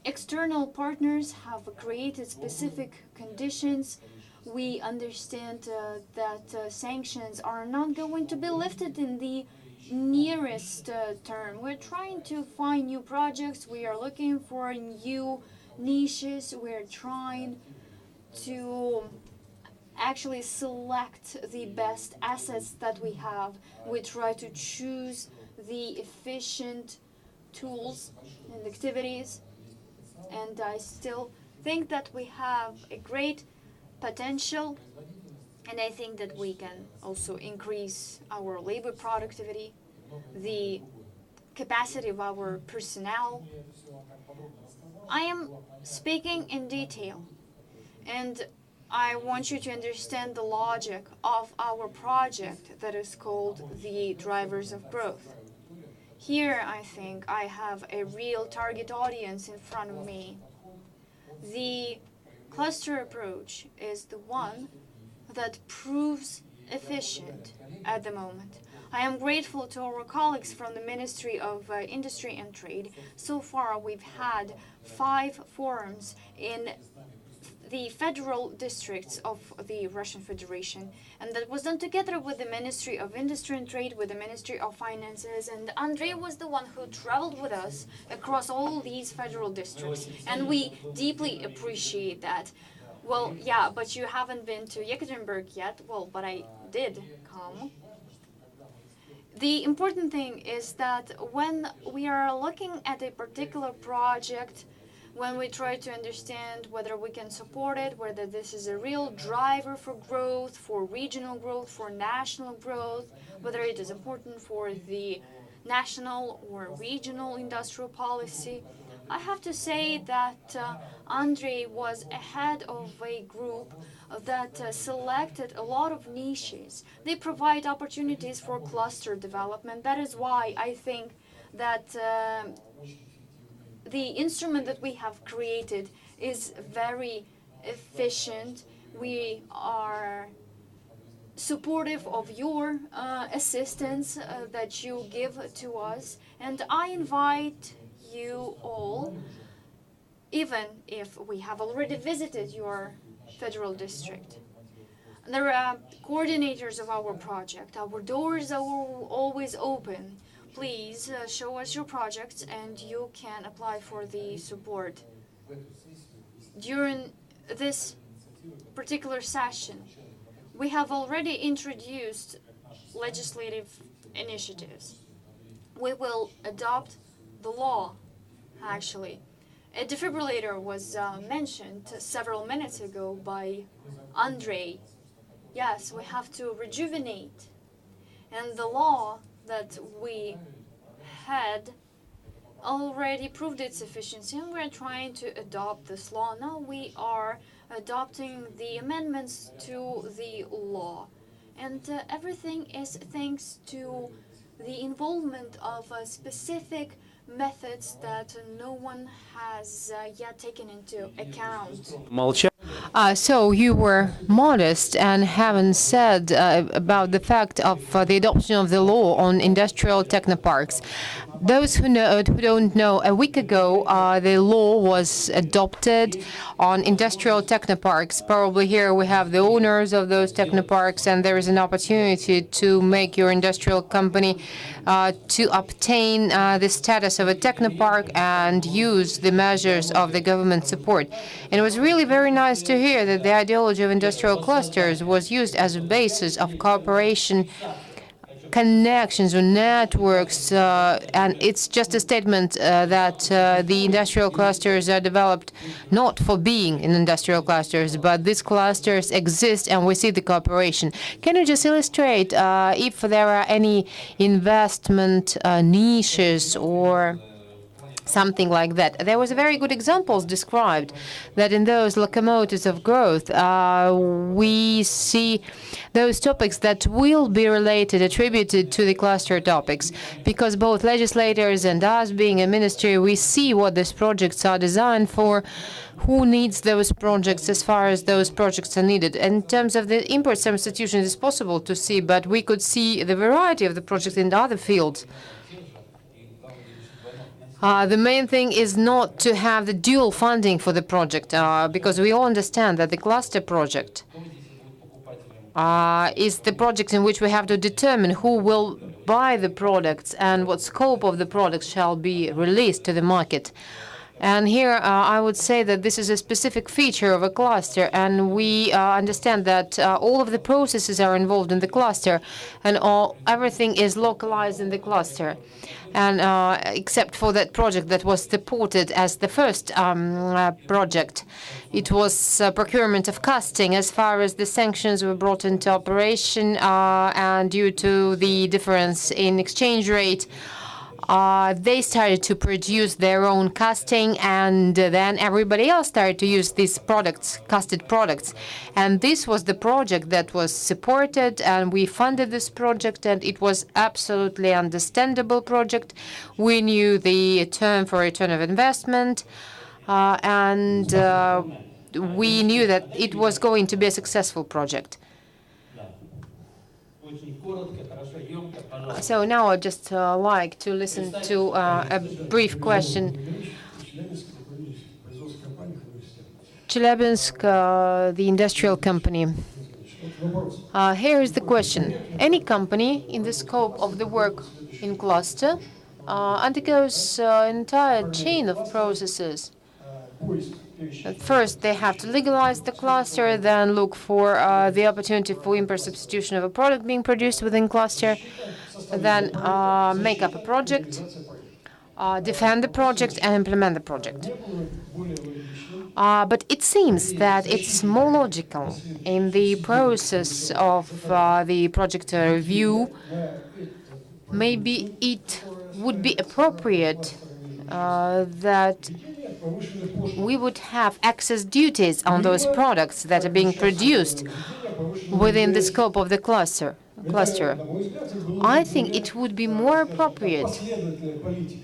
external partners have created specific conditions. We understand that sanctions are not going to be lifted in the nearest term. We're trying to find new projects. We are looking for new niches. We're trying to actually select the best assets that we have. We try to choose the efficient tools and activities, and I still think that we have a great potential, and I think that we can also increase our labor productivity, the capacity of our personnel. I am speaking in detail, and I want you to understand the logic of our project that is called the Drivers of Growth. Here, I think I have a real target audience in front of me. The cluster approach is the one that proves efficient at the moment. I am grateful to our colleagues from the Ministry of Industry and Trade. So far, we've had 5 forums in the federal districts of the Russian Federation, and that was done together with the Ministry of Industry and Trade, with the Ministry of Finances, and Andrei was the one who traveled with us across all these federal districts, and we deeply appreciate that. Well, yeah, but you haven't been to Yekaterinburg yet. Well, but I did come. The important thing is that when we are looking at a particular project, when we try to understand whether we can support it, whether this is a real driver for growth, for regional growth, for national growth, whether it is important for the national or regional industrial policy, I have to say that Andrei was ahead of a group that selected a lot of niches. They provide opportunities for cluster development. That is why I think that the instrument that we have created is very efficient. We are supportive of your assistance that you give to us, and I invite you all, even if we have already visited your federal district. There are coordinators of our project. Our doors are always open. Please show us your projects and you can apply for the support. During this particular session, we have already introduced legislative initiatives. We will adopt the law, actually. A defibrillator was mentioned several minutes ago by Andrei. Yes, we have to rejuvenate. And the law that we had already proved its efficiency, and we're trying to adopt this law. Now we are adopting the amendments to the law. And everything is thanks to the involvement of specific methods that no one has yet taken into account. So you were modest and haven't said about the fact of the adoption of the law on industrial technoparks. Those who don't know, a week ago, the law was adopted on industrial technoparks. Probably here we have the owners of those technoparks, and there is an opportunity to make your industrial company to obtain the status of a technopark and use the measures of the government support. And it was really very nice to hear that the ideology of industrial clusters was used as a basis of cooperation, connections or networks, and it's just a statement that the industrial clusters are developed not for being in industrial clusters, but these clusters exist and we see the cooperation. Can you just illustrate if there are any investment niches or something like that? There was very good examples described that in those locomotives of growth, we see those topics that will be related, attributed to the cluster topics, because both legislators and us being a ministry, we see what these projects are designed for, who needs those projects as far as those projects are needed. In terms of the import substitution, it's possible to see, but we could see the variety of the projects in other fields. The main thing is not to have the dual funding for the project, because we all understand that the cluster project is the project in which we have to determine who will buy the products and what scope of the products shall be released to the market. And here I would say that this is a specific feature of a cluster, and we understand that all of the processes are involved in the cluster, and everything is localized in the cluster. And except for that project that was supported as the first project, it was procurement of casting. As far as the sanctions were brought into operation, and due to the difference in exchange rate, they started to produce their own casting, and then everybody else started to use these products, casted products. And this was the project that was supported, and we funded this project, and it was absolutely understandable project. We knew the term for return of investment, and we knew that it was going to be a successful project. So now I'd just like to listen to a brief question. Chelyabinsk, the industrial company. Here is the question. Any company in the scope of the work in cluster undergoes an entire chain of processes. First, they have to legalize the cluster, then look for the opportunity for import substitution of a product being produced within cluster, then make up a project, defend the project, and implement the project. But it seems that it's more logical in the process of the project review. Maybe it would be appropriate that we would have excess duties on those products that are being produced within the scope of the cluster. I think it would be more appropriate.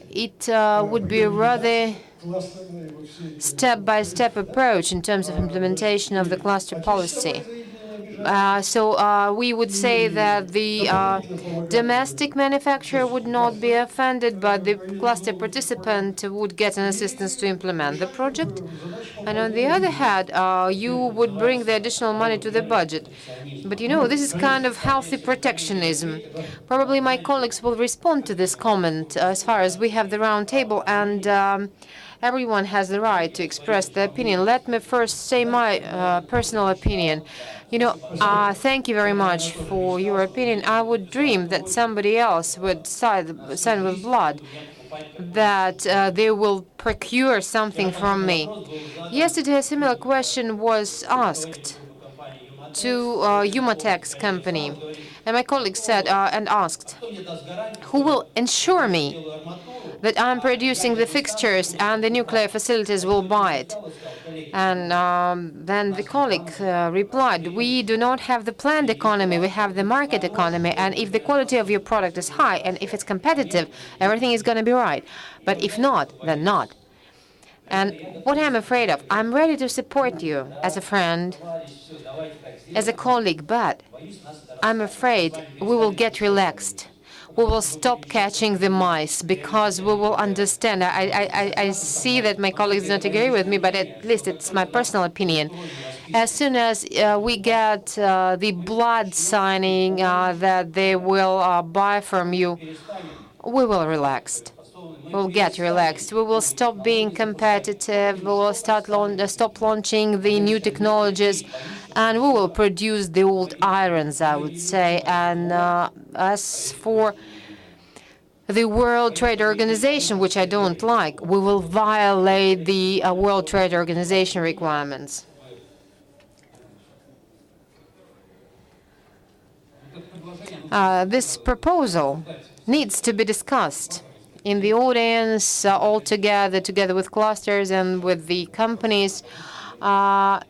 It would be a rather step-by-step approach in terms of implementation of the cluster policy. So we would say that the domestic manufacturer would not be offended, but the cluster participant would get an assistance to implement the project. And on the other hand, you would bring the additional money to the budget. But you know, this is kind of healthy protectionism. Probably my colleagues will respond to this comment as far as we have the round table, and everyone has the right to express their opinion. Let me first say my personal opinion. You know, thank you very much for your opinion. I would dream that somebody else would sign with blood, that they will procure something from me. Yesterday, a similar question was asked to Umatex company, and my colleague said and asked, who will ensure me that I'm producing the fixtures and the nuclear facilities will buy it? And then the colleague replied, we do not have the planned economy, we have the market economy, and if the quality of your product is high and if it's competitive, everything is going to be right. But if not, then not. And what I'm afraid of, I'm ready to support you as a friend, as a colleague, but I'm afraid we will get relaxed. We will stop catching the mice because we will understand. I see that my colleagues don't agree with me, but at least it's my personal opinion. As soon as we get the blood signing that they will buy from you, we will relax. We'll get relaxed. We will stop being competitive. We will stop launching the new technologies, and we will produce the old irons, I would say. And as for the World Trade Organization, which I don't like, we will violate the World Trade Organization requirements. This proposal needs to be discussed in the audience all together with clusters and with the companies. I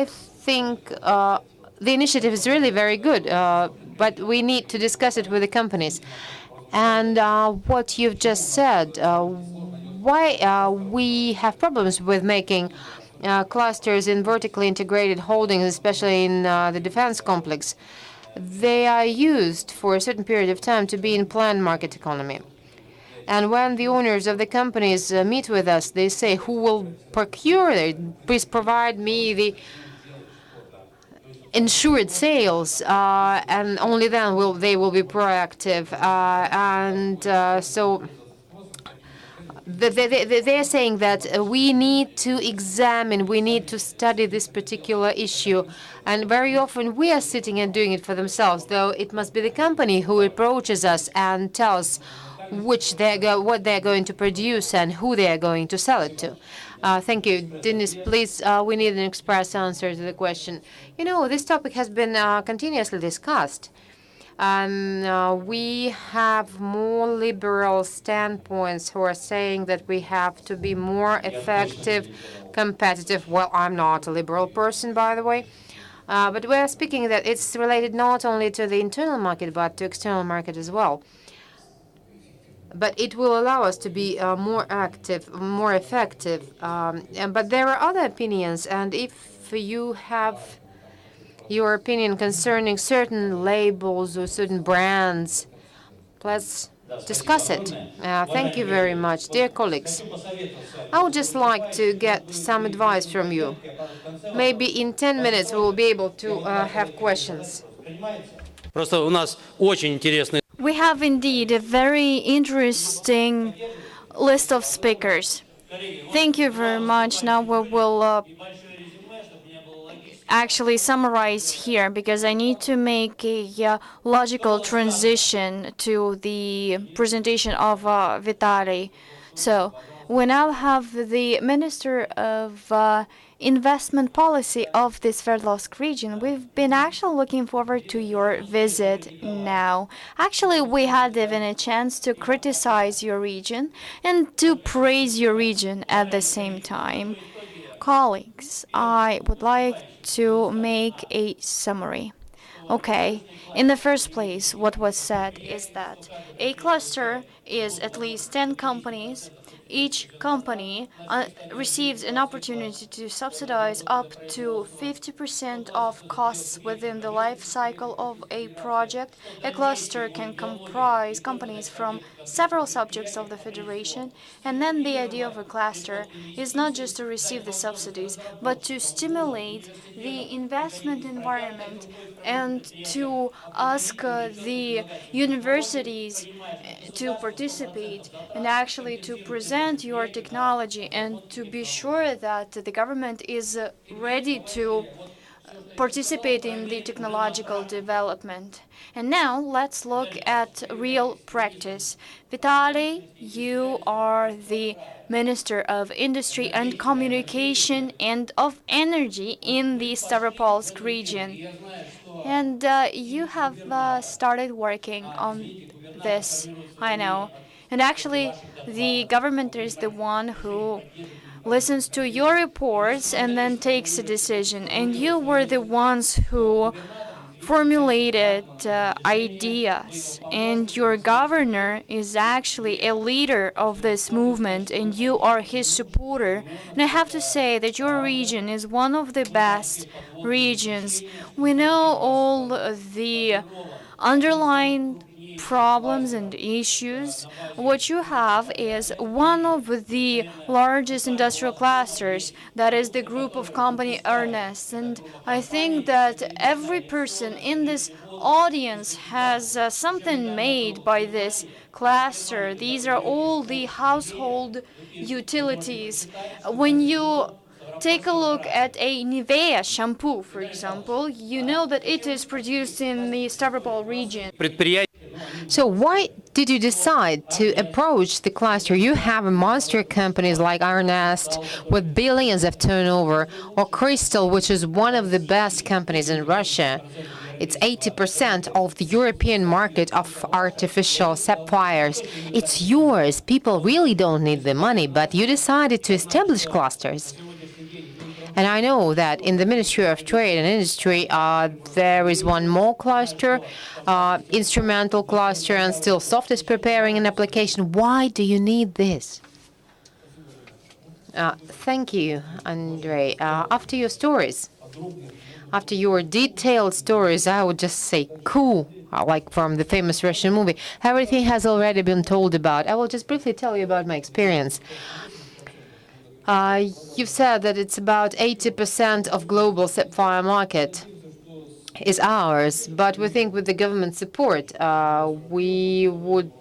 think the initiative is really very good, but we need to discuss it with the companies. And what you've just said, why we have problems with making clusters in vertically integrated holdings, especially in the defense complex. They are used for a certain period of time to be in planned market economy. And when the owners of the companies meet with us, they say, who will procure it? Please provide me the insured sales, and only then they will be proactive. So they're saying that we need to examine, we need to study this particular issue. And very often we are sitting and doing it for themselves, though it must be the company who approaches us and tells what they're going to produce and who they are going to sell it to. Thank you. Denis, please, we need an express answer to the question. You know, this topic has been continuously discussed. We have more liberal standpoints who are saying that we have to be more effective, competitive. Well, I'm not a liberal person, by the way. But we're speaking that it's related not only to the internal market, but to external market as well. But it will allow us to be more active, more effective. But there are other opinions, and if you have your opinion concerning certain labels or certain brands, let's discuss it. Thank you very much, dear colleagues. I would just like to get some advice from you. Maybe in 10 minutes we will be able to have questions. We have indeed a very interesting list of speakers. Thank you very much. Now we will actually summarize here because I need to make a logical transition to the presentation of Vitaly. So we now have the Minister of Investment Policy of the Sverdlovsk region. We've been actually looking forward to your visit now. Actually, we had even a chance to criticize your region and to praise your region at the same time. Colleagues, I would like to make a summary. Okay, in the first place, what was said is that a cluster is at least 10 companies. Each company receives an opportunity to subsidize up to 50% of costs within the life cycle of a project. A cluster can comprise companies from several subjects of the federation, and then the idea of a cluster is not just to receive the subsidies, but to stimulate the investment environment and to ask the universities to participate and actually to present your technology and to be sure that the government is ready to participate in the technological development. And now let's look at real practice. Vitaly, you are the Minister of Industry and Communication and of Energy in the Stavropolsk region. And you have started working on this, I know. And actually, the government is the one who listens to your reports and then takes a decision. And you were the ones who formulated ideas, and your governor is actually a leader of this movement, and you are his supporter. And I have to say that your region is one of the best regions. We know all the underlying problems and issues. What you have is one of the largest industrial clusters, that is the group of company Ernest. And I think that every person in this audience has something made by this cluster. These are all the household utilities. When you take a look at a Nivea shampoo, for example, you know that it is produced in the Stavropol region. So why did you decide to approach the cluster? You have monster companies like Ernest with billions of turnover, or Crystal, which is one of the best companies in Russia. It's 80% of the European market of artificial sapphires. It's yours. People really don't need the money, but you decided to establish clusters. And I know that in the Ministry of Trade and Industry, there is one more cluster, instrumental cluster, and still Soft is preparing an application. Why do you need this? Thank you, Andrei. After your stories, after your detailed stories, I would just say, cool, like from the famous Russian movie. Everything has already been told about. I will just briefly tell you about my experience. You've said that it's about 80% of global sapphire market is ours, but we think with the government support, we would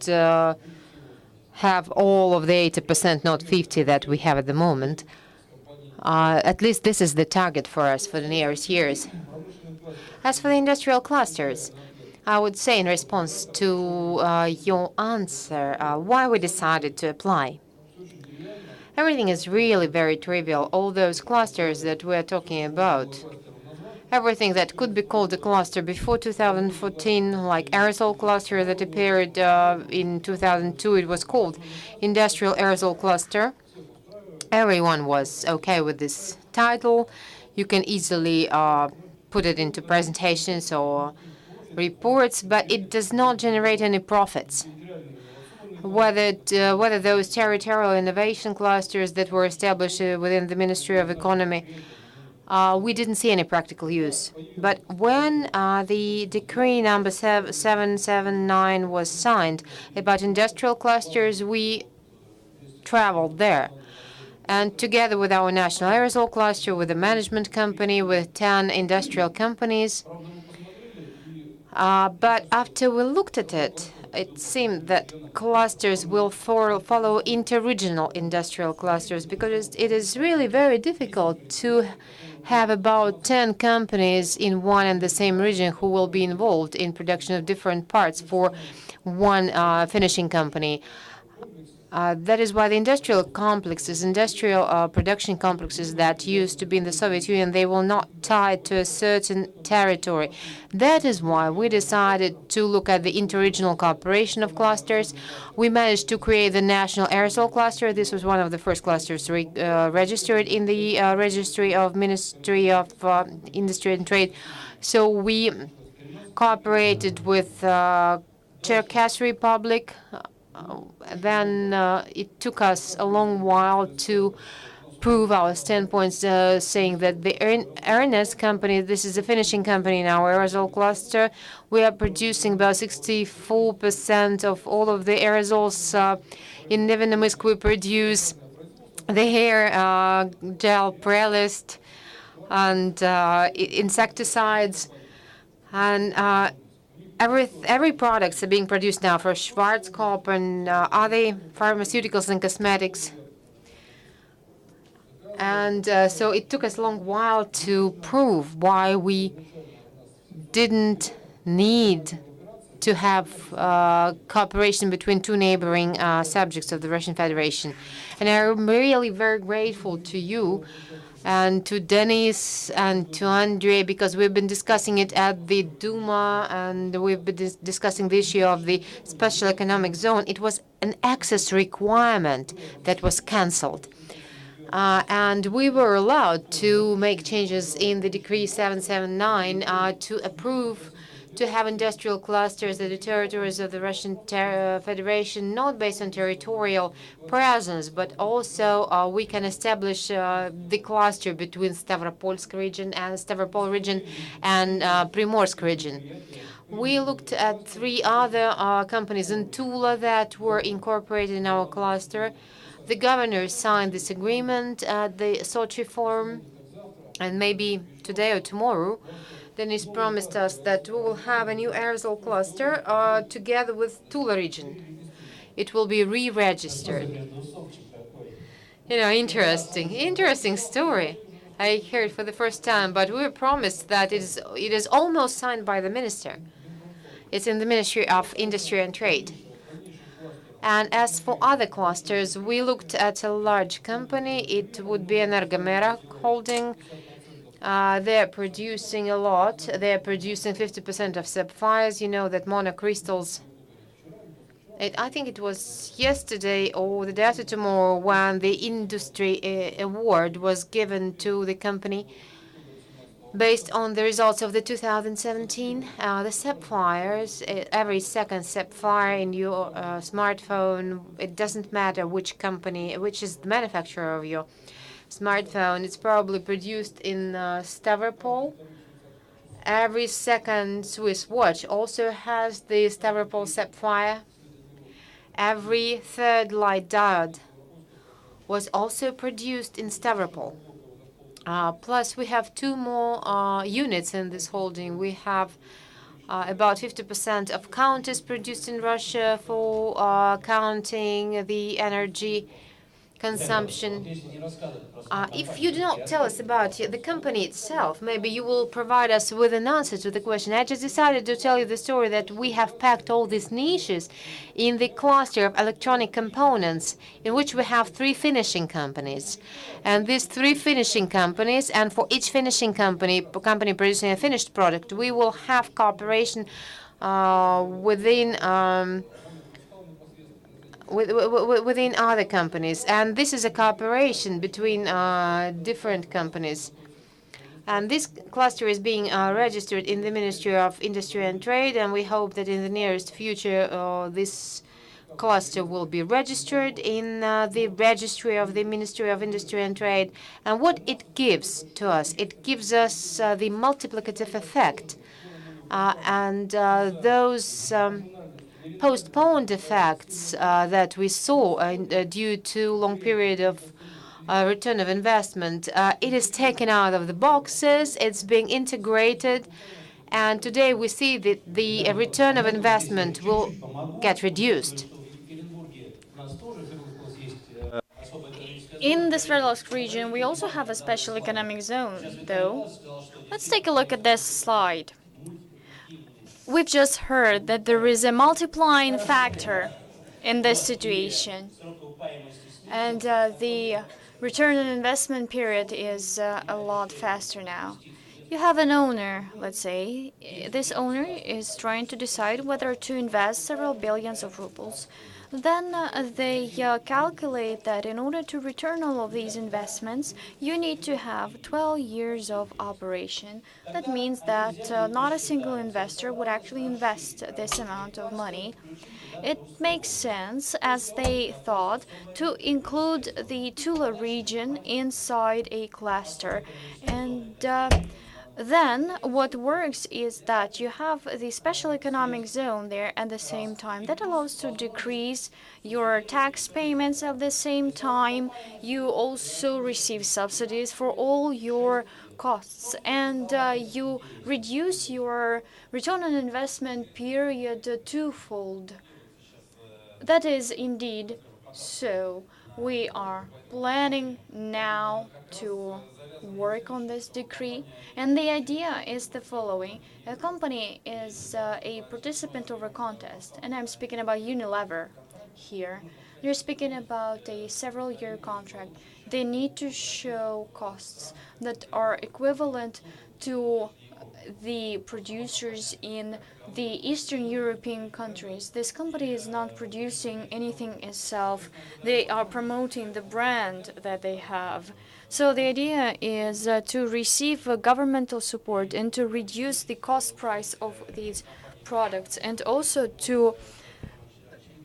have all of the 80%, not 50 that we have at the moment. At least this is the target for us for the nearest years. As for the industrial clusters, I would say in response to your answer, why we decided to apply. Everything is really very trivial. All those clusters that we're talking about, everything that could be called a cluster before 2014, like aerosol cluster that appeared in 2002, it was called industrial aerosol cluster. Everyone was okay with this title. You can easily put it into presentations or reports, but it does not generate any profits. Whether those territorial innovation clusters that were established within the Ministry of Economy, we didn't see any practical use. But when the decree number 779 was signed about industrial clusters, we traveled there. And together with our national aerosol cluster, with a management company, with 10 industrial companies. But after we looked at it, it seemed that clusters will follow inter-regional industrial clusters, because it is really very difficult to have about 10 companies in one and the same region who will be involved in production of different parts for one finishing company. That is why the industrial complexes, industrial production complexes that used to be in the Soviet Union, they will not tie to a certain territory. That is why we decided to look at the interregional cooperation of clusters. We managed to create the national aerosol cluster. This was one of the first clusters registered in the registry of Ministry of Industry and Trade. So we cooperated with Cherkasy Republic. Then it took us a long while to prove our standpoints, saying that the Ernest company, this is a finishing company in our aerosol cluster. We are producing about 64% of all of the aerosols. In Nevenomysk, we produce the hair gel, Prelist, and insecticides, and every products are being produced now for Schwarzkopf and other pharmaceuticals and cosmetics. And so it took us a long while to prove why we didn't need to have cooperation between two neighboring subjects of the Russian Federation. And I'm really very grateful to you and to Denis and to Andrei, because we've been discussing it at the Duma, and we've been discussing the issue of the special economic zone. It was an access requirement that was cancelled. And we were allowed to make changes in the Decree 779 to approve to have industrial clusters at the territories of the Russian Federation, not based on territorial presence, but also we can establish the cluster between Stavropolsk region and Stavropol region and Primorsk region. We looked at 3 other companies in Tula that were incorporated in our cluster. The governor signed this agreement at the Sochi Forum, and maybe today or tomorrow, Denis promised us that we will have a new aerosol cluster together with Tula region. It will be re-registered. Interesting story. I heard for the first time, but we were promised that it is almost signed by the minister. It's in the Ministry of Industry and Trade. And as for other clusters, we looked at a large company. It would be Energomera Holding. They're producing a lot. They're producing 50% of sapphires. You know that monocrystals. I think it was yesterday or the day after tomorrow when the industry award was given to the company based on the results of the 2017. The sapphires, every second sapphire in your smartphone, it doesn't matter which company, which is the manufacturer of your smartphone, it's probably produced in Stavropol. Every second Swiss watch also has the Stavropol sapphire. Every third light diode was also produced in Stavropol. Plus, we have 2 more units in this holding. We have about 50% of counters produced in Russia for counting the energy consumption. If you do not tell us about the company itself, maybe you will provide us with an answer to the question. I just decided to tell you the story that we have packed all these niches in the cluster of electronic components, in which we have 3 finishing companies. And these 3 finishing companies, and for each finishing company producing a finished product, we will have cooperation within other companies. And this is a cooperation between different companies. And this cluster is being registered in the Ministry of Industry and Trade, and we hope that in the nearest future this cluster will be registered in the registry of the Ministry of Industry and Trade. And what it gives to us, it gives us the multiplicative effect. And those postponed effects that we saw due to long period of return of investment, it is taken out of the boxes, it's being integrated, and today we see that the return of investment will get reduced. In the Sverdlovsk region, we also have a special economic zone, though. Let's take a look at this slide. We've just heard that there is a multiplying factor in this situation, and the return on investment period is a lot faster now. You have an owner, let's say. This owner is trying to decide whether to invest several billions of rubles. Then they calculate that in order to return all of these investments, you need to have 12 years of operation. That means that not a single investor would actually invest this amount of money. It makes sense, as they thought, to include the Tula region inside a cluster. And then what works is that you have the special economic zone there at the same time. That allows to decrease your tax payments at the same time. You also receive subsidies for all your costs, and you reduce your return on investment period twofold. That is indeed so. We are planning now to work on this decree, and the idea is the following. A company is a participant of a contest, and I'm speaking about Unilever here. They're speaking about a several-year contract. They need to show costs that are equivalent to the producers in the Eastern European countries. This company is not producing anything itself. They are promoting the brand that they have. So the idea is to receive governmental support and to reduce the cost price of these products, and also to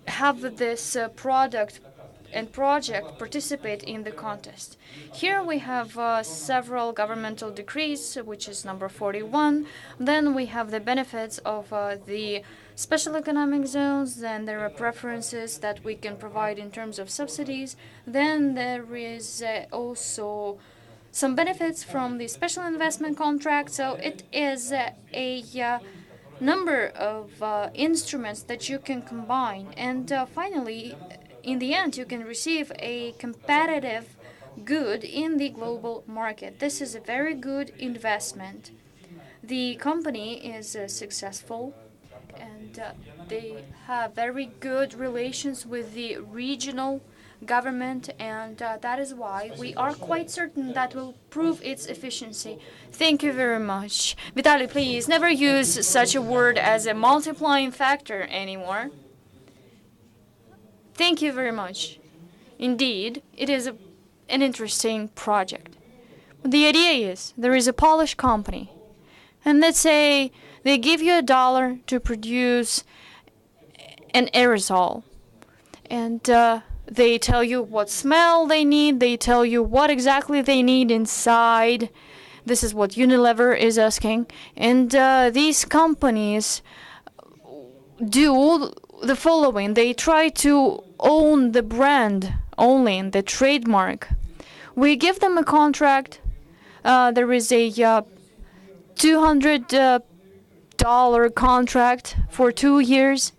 have this product and project participate in the contest. Here we have several governmental decrees, which is number 41. Then we have the benefits of the special economic zones. Then there are preferences that we can provide in terms of subsidies. Then there is also some benefits from the special investment contract. So it is a number of instruments that you can combine. And finally, in the end, you can receive a competitive good in the global market. This is a very good investment. The company is successful, and they have very good relations with the regional government, and that is why we are quite certain that will prove its efficiency. Thank you very much. Vitaly, please never use such a word as a multiplying factor anymore. Thank you very much. Indeed, it is an interesting project. The idea is there is a Polish company, and let's say they give you $1 to produce an aerosol, and they tell you what smell they need, they tell you what exactly they need inside. This is what Unilever is asking. And these companies do the following. They try to own the brand only, the trademark. We give them a contract. There is a $200 contract for 2 years.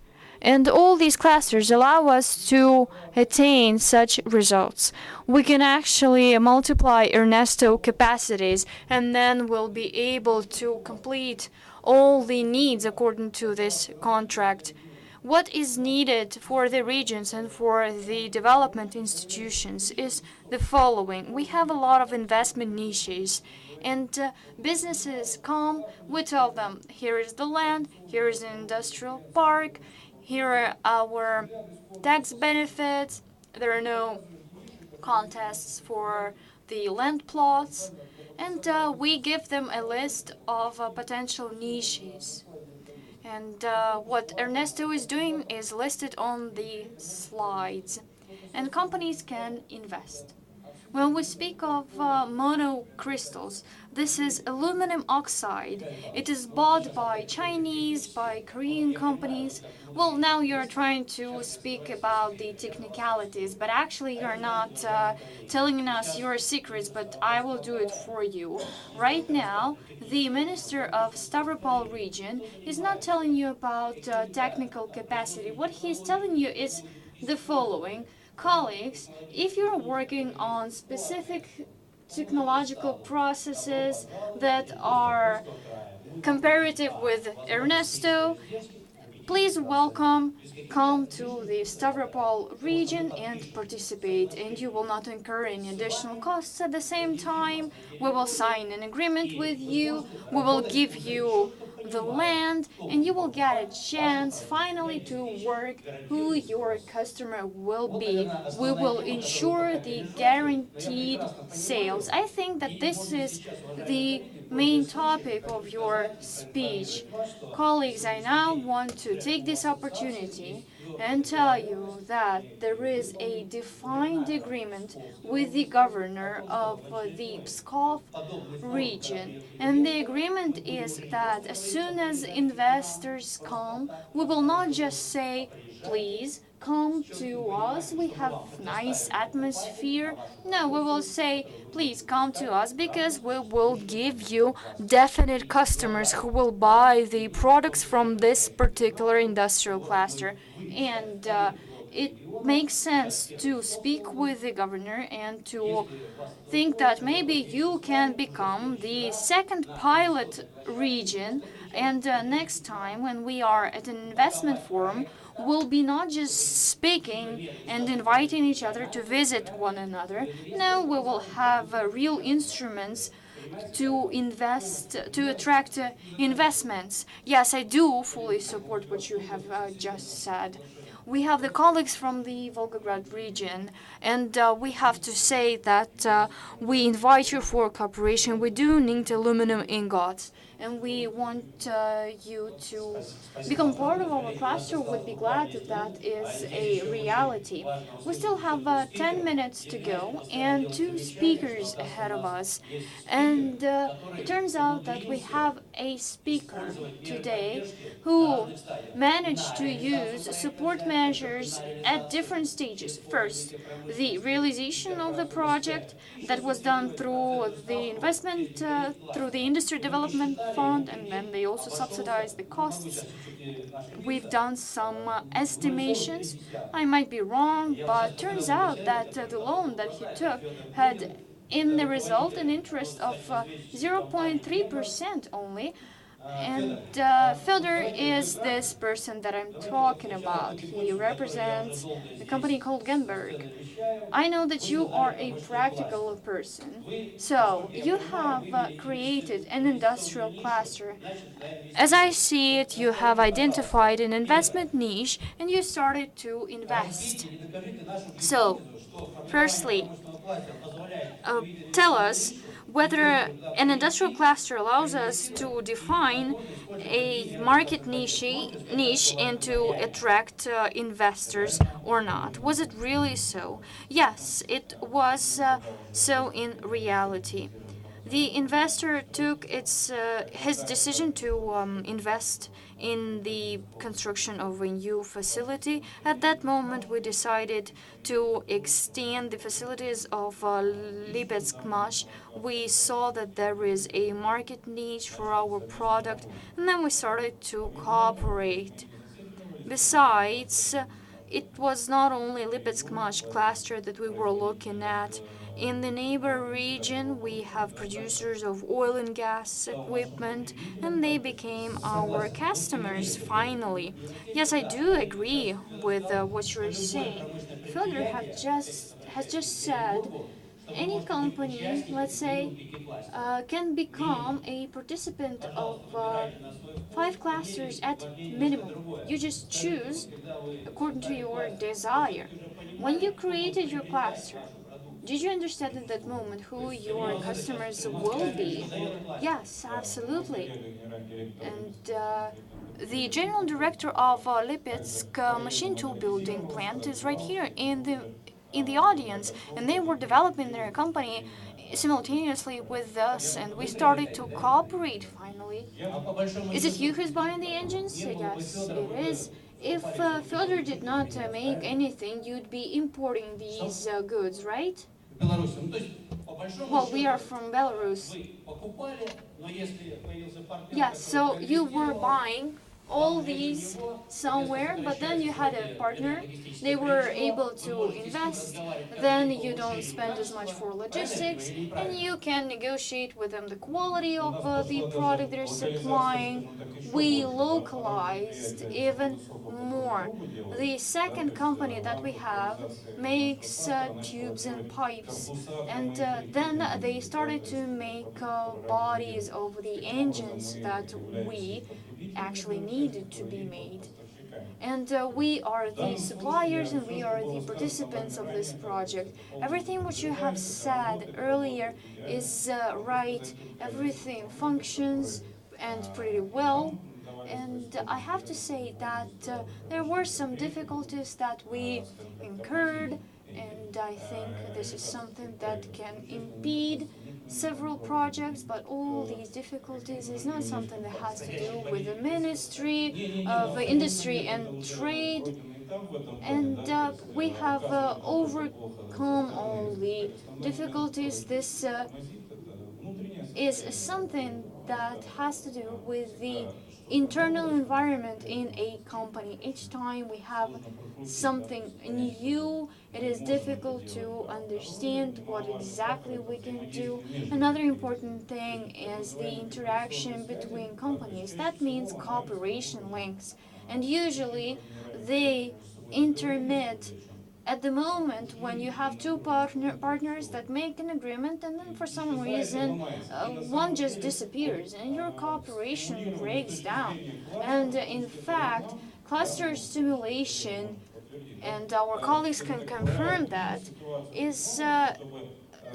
And all these clusters allow us to attain such results. We can actually multiply Ernesto capacities, and then we'll be able to complete all the needs according to this contract. What is needed for the regions and for the development institutions is the following. We have a lot of investment niches, and businesses come, we tell them, here is the land, here is an industrial park, here are our tax benefits. There are no contests for the land plots. And we give them a list of potential niches. And what Ernesto is doing is listed on the slides. And companies can invest. When we speak of monocrystals, this is aluminum oxide. It is bought by Chinese, by Korean companies. Well, now you're trying to speak about the technicalities, but actually you're not telling us your secrets, but I will do it for you. Right now, the Minister of Stavropol region is not telling you about technical capacity. What he's telling you is the following. Colleagues, if you're working on specific technological processes that are comparative with Ernesto, please come to the Stavropol region and participate, and you will not incur any additional costs. At the same time, we will sign an agreement with you, we will give you the land, and you will get a chance finally to work who your customer will be. We will ensure the guaranteed sales. I think that this is the main topic of your speech. Colleagues, I now want to take this opportunity and tell you that there is a defined agreement with the governor of the Pskov region. And the agreement is that as soon as investors come, we will not just say, please come to us, we have nice atmosphere. No, we will say, please come to us because we will give you definite customers who will buy the products from this particular industrial cluster. And it makes sense to speak with the governor and to think that maybe you can become the second pilot region, and next time when we are at an investment forum, we'll be not just speaking and inviting each other to visit one another. No, we will have real instruments to attract investments. Yes, I do fully support what you have just said. We have the colleagues from the Volgograd region, and we have to say that we invite you for cooperation. We do need aluminum ingots, and we want you to become part of our cluster. Would be glad that that is a reality. We still have 10 minutes to go and two speakers ahead of us. And it turns out that we have a speaker today who managed to use support measures at different stages. First, the realization of the project that was done through the investment, through the Industry Development Fund, and then they also subsidized the costs. We've done some estimations. I might be wrong, but turns out that the loan that he took had in the result an interest of 0.3% only. And Fedor is this person that I'm talking about. He represents a company called Genberg. I know that you are a practical person, so you have created an industrial cluster. As I see it, you have identified an investment niche and you started to invest. So, firstly, tell us whether an industrial cluster allows us to define a market niche and to attract investors or not. Was it really so? Yes, it was so in reality. The investor took his decision to invest in the construction of a new facility. At that moment, we decided to extend the facilities of Lipetsk-Mash. We saw that there is a market niche for our product, and then we started to cooperate. Besides, it was not only Lipetsk-Mash cluster that we were looking at. In the neighbor region, we have producers of oil and gas equipment, and they became our customers finally. Yes, I do agree with what you're saying. Fedor has just said any company, let's say, can become a participant of 5 clusters at minimum. You just choose according to your desire. When you created your cluster, did you understand at that moment who your customers will be? Yes, absolutely. And the general director of Lipetsk machine tool building plant is right here in the audience, and they were developing their company simultaneously with us, and we started to cooperate finally. Is it you who's buying the engines? Yes, it is. If Fedor did not make anything, you'd be importing these goods, right? Well, we are from Belarus. Yes, so you were buying all these somewhere, but then you had a partner. They were able to invest. Then you don't spend as much for logistics, and you can negotiate with them the quality of the product they're supplying. We localized even more. The second company that we have makes tubes and pipes, and then they started to make bodies of the engines that we actually needed to be made. And we are the suppliers and we are the participants of this project. Everything what you have said earlier is right. Everything functions and pretty well. And I have to say that there were some difficulties that we incurred, and I think this is something that can impede several projects, but all these difficulties is not something that has to do with the Ministry of Industry and Trade, and we have overcome all the difficulties. This is something that has to do with the internal environment in a company. Each time we have something new, it is difficult to understand what exactly we can do. Another important thing is the interaction between companies. That means cooperation links, and usually they intermit at the moment when you have two partners that make an agreement and then for some reason one just disappears and your cooperation breaks down. And in fact, cluster simulation, and our colleagues can confirm that, is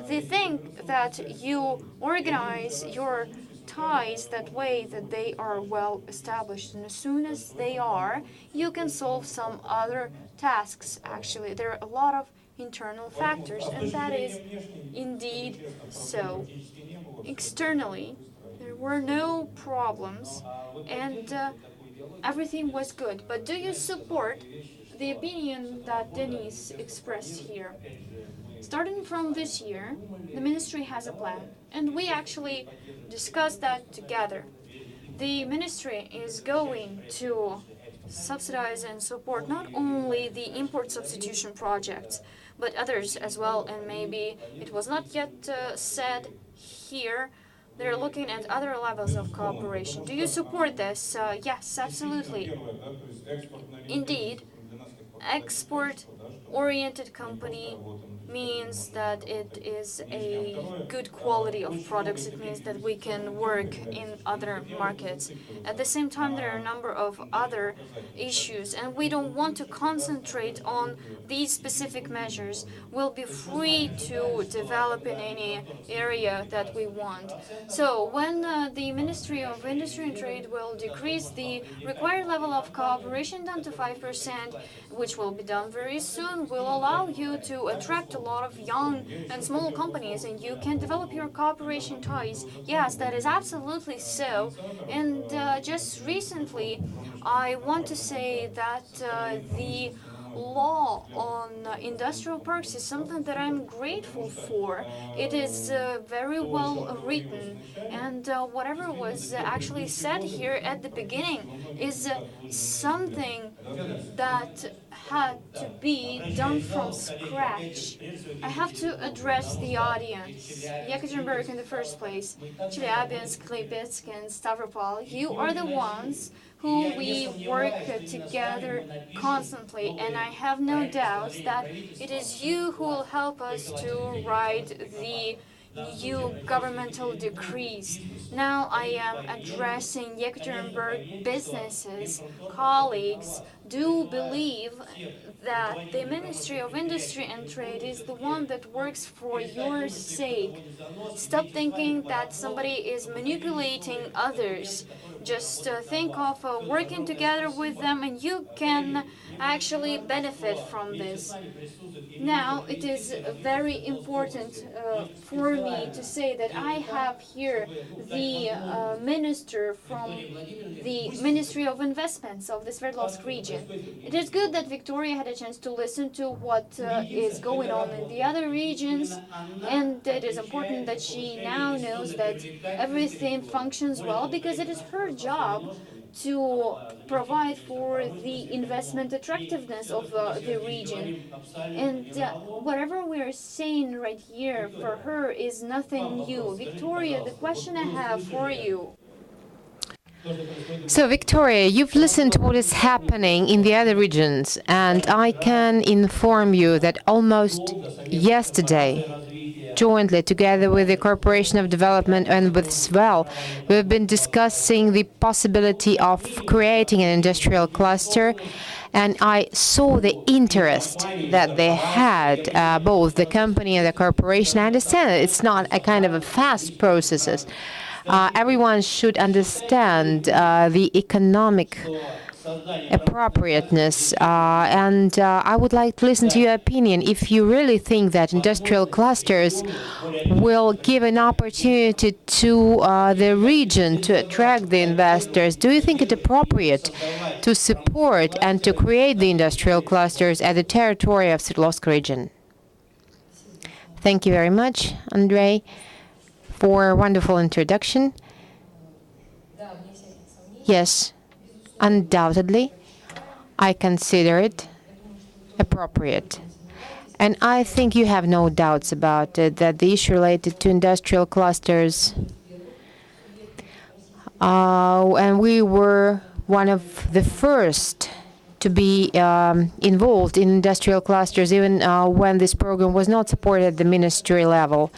they think that you organize your ties that way that they are well established, and as soon as they are, you can solve some other tasks. Actually, there are a lot of internal factors, and that is indeed so. Externally, there were no problems, and everything was good. But do you support the opinion that Denise expressed here? Starting from this year, the ministry has a plan, and we actually discussed that together. The ministry is going to subsidize and support not only the import substitution projects, but others as well, and maybe it was not yet said here, they're looking at other levels of cooperation. Do you support this? Yes, absolutely. Indeed, export-oriented company means that it is a good quality of products. It means that we can work in other markets. At the same time, there are a number of other issues, and we don't want to concentrate on these specific measures. We'll be free to develop in any area that we want. So when the Ministry of Industry and Trade will decrease the required level of cooperation down to 5%, which will be done very soon, will allow you to attract a lot of young and small companies, and you can develop your cooperation ties. Yes, that is absolutely so. And just recently, I want to say that the law on industrial parks is something that I'm grateful for. It is very well written, and whatever was actually said here at the beginning is something that had to be done from scratch. I have to address the audience. Yekaterinburg in the first place, Chelyabinsk, Lipetsk, and Stavropol, you are the ones who we work together constantly, and I have no doubts that it is you who will help us to write the new governmental decrees. Now I am addressing Yekaterinburg businesses, colleagues. Do believe that the Ministry of Industry and Trade is the one that works for your sake. Stop thinking that somebody is manipulating others. Just think of working together with them, and you can actually benefit from this. Now, it is very important for me to say that I have here the minister from the Ministry of Investments of the Sverdlovsk region. It is good that Victoria had a chance to listen to what is going on in the other regions, and it is important that she now knows that everything functions well, because it is her job to provide for the investment attractiveness of the region. And whatever we're saying right here for her is nothing new. Victoria, the question I have for you. So, Victoria, you've listened to what is happening in the other regions, and I can inform you that almost yesterday, jointly together with the Corporation of Development and with SVEL, we've been discussing the possibility of creating an industrial cluster, and I saw the interest that they had, both the company and the corporation. I understand that it's not a kind of a fast process. Everyone should understand the economic appropriateness, and I would like to listen to your opinion. If you really think that industrial clusters will give an opportunity to the region to attract the investors, do you think it appropriate to support and to create the industrial clusters at the territory of Sverdlovsk region? Thank you very much, Andrei, for a wonderful introduction. Yes, undoubtedly, I consider it appropriate. And I think you have no doubts about it, that the issue related to industrial clusters, and we were one of the first to be involved in industrial clusters, even when this program was not supported at the ministry level.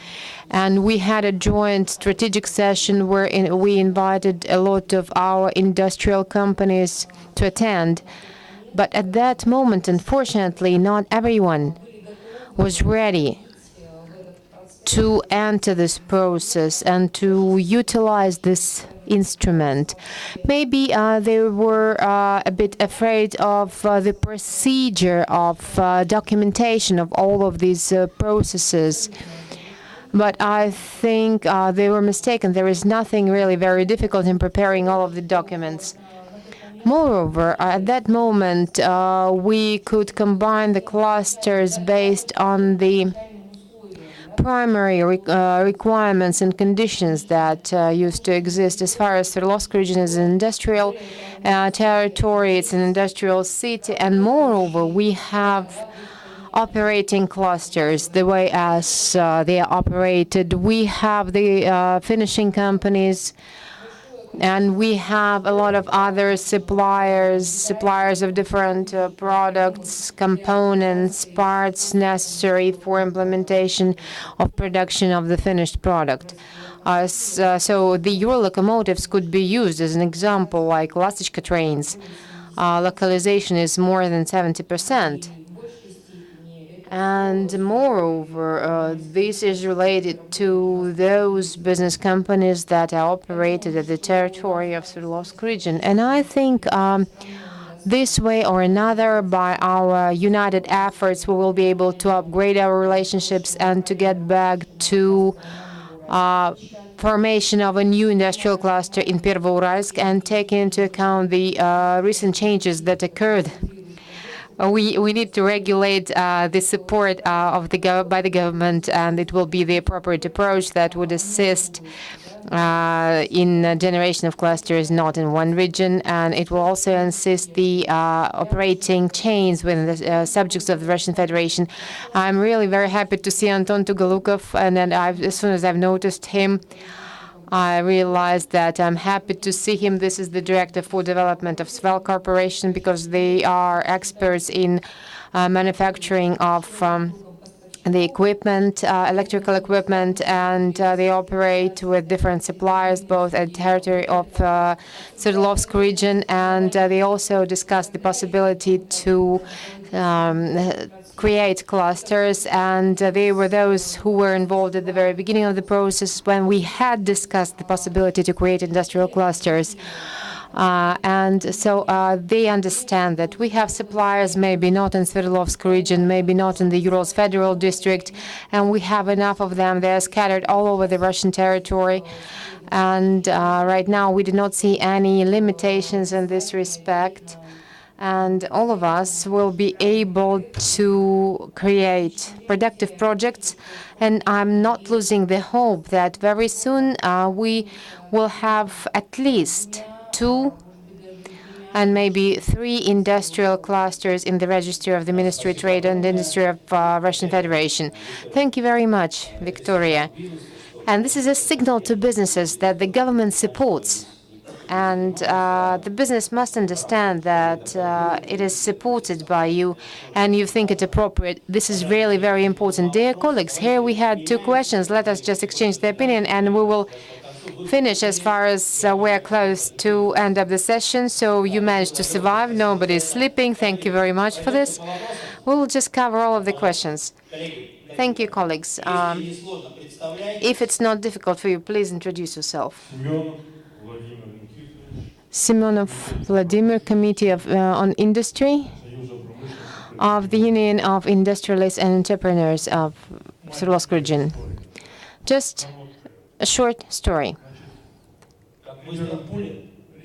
And we had a joint strategic session where we invited a lot of our industrial companies to attend. But at that moment, unfortunately, not everyone was ready to enter this process and to utilize this instrument. Maybe they were a bit afraid of the procedure of documentation of all of these processes. But I think they were mistaken. There is nothing really very difficult in preparing all of the documents. Moreover, at that moment, we could combine the clusters based on the primary requirements and conditions that used to exist. As far as Sverdlovsk region is an industrial territory, it's an industrial city, and moreover, we have operating clusters the way as they are operated. We have the finishing companies, and we have a lot of other suppliers of different products, components, parts necessary for implementation of production of the finished product. So the Euro locomotives could be used as an example, like Lastishka trains. Localization is more than 70%. And moreover, this is related to those business companies that are operated at the territory of Sverdlovsk region. And I think this way or another, by our united efforts, we will be able to upgrade our relationships and to get back to formation of a new industrial cluster in Pervouralsk and take into account the recent changes that occurred. We need to regulate the support by the government, and it will be the appropriate approach that would assist in generation of clusters not in one region, and it will also assist the operating chains within the subjects of the Russian Federation. I'm really very happy to see Anton Tugalukov, and then as soon as I've noticed him, I realized that I'm happy to see him. This is the director for development of Svel Corporation, because they are experts in manufacturing of the equipment, electrical equipment, and they operate with different suppliers, both at the territory of Sverdlovsk region, and they also discussed the possibility to create clusters, and they were those who were involved at the very beginning of the process when we had discussed the possibility to create industrial clusters. And so they understand that we have suppliers, maybe not in Sverdlovsk region, maybe not in the Urals Federal District, and we have enough of them. They're scattered all over the Russian territory. And right now we do not see any limitations in this respect. And all of us will be able to create productive projects. And I'm not losing the hope that very soon we will have at least 2 and maybe 3 industrial clusters in the register of the Ministry of Trade and Industry of Russian Federation. Thank you very much, Victoria. And this is a signal to businesses that the government supports. And the business must understand that it is supported by you and you think it appropriate. This is really very important. Dear colleagues, here we had 2 questions. Let us just exchange the opinion, and we will finish as far as we're close to end of the session. So you managed to survive. Nobody's sleeping. Thank you very much for this. We'll just cover all of the questions. Thank you, colleagues. If it's not difficult for you, please introduce yourself. Simonov Vladimir, Committee on Industry of the Union of Industrialists and Entrepreneurs of Sverdlovsk region. Just a short story.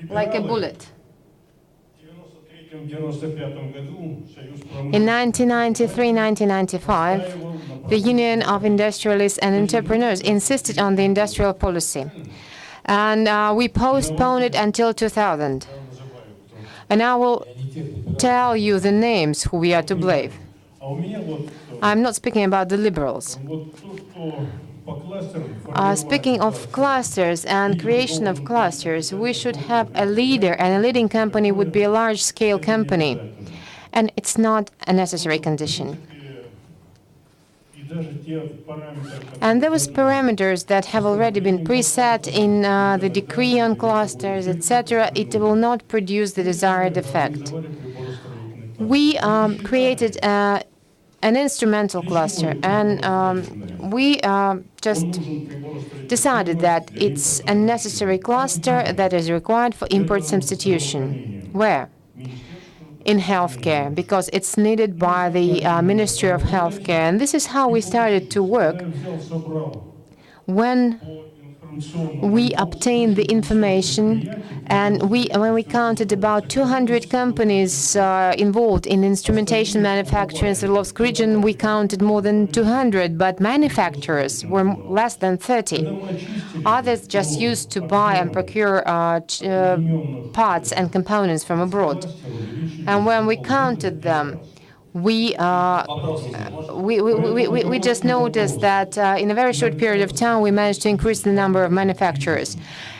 Like a bullet. In 1993-1995, the Union of Industrialists and Entrepreneurs insisted on the industrial policy. And we postponed it until 2000. And I will tell you the names who we are to blame. I'm not speaking about the liberals. Speaking of clusters and creation of clusters, we should have a leader, and a leading company would be a large-scale company. and it's not a necessary condition. And those parameters that have already been preset in the decree on clusters, etc., it will not produce the desired effect. We created an instrumental cluster, and we just decided that it's a necessary cluster that is required for import substitution. Where? In healthcare, because it's needed by the Ministry of Healthcare. And this is how we started to work when we obtained the information, and when we counted about 200 companies involved in instrumentation manufacturing in the Sverdlovsk region, we counted more than 200, but manufacturers were less than 30. Others just used to buy and procure parts and components from abroad. And when we counted them, we just noticed that in a very short period of time, we managed to increase the number of manufacturers.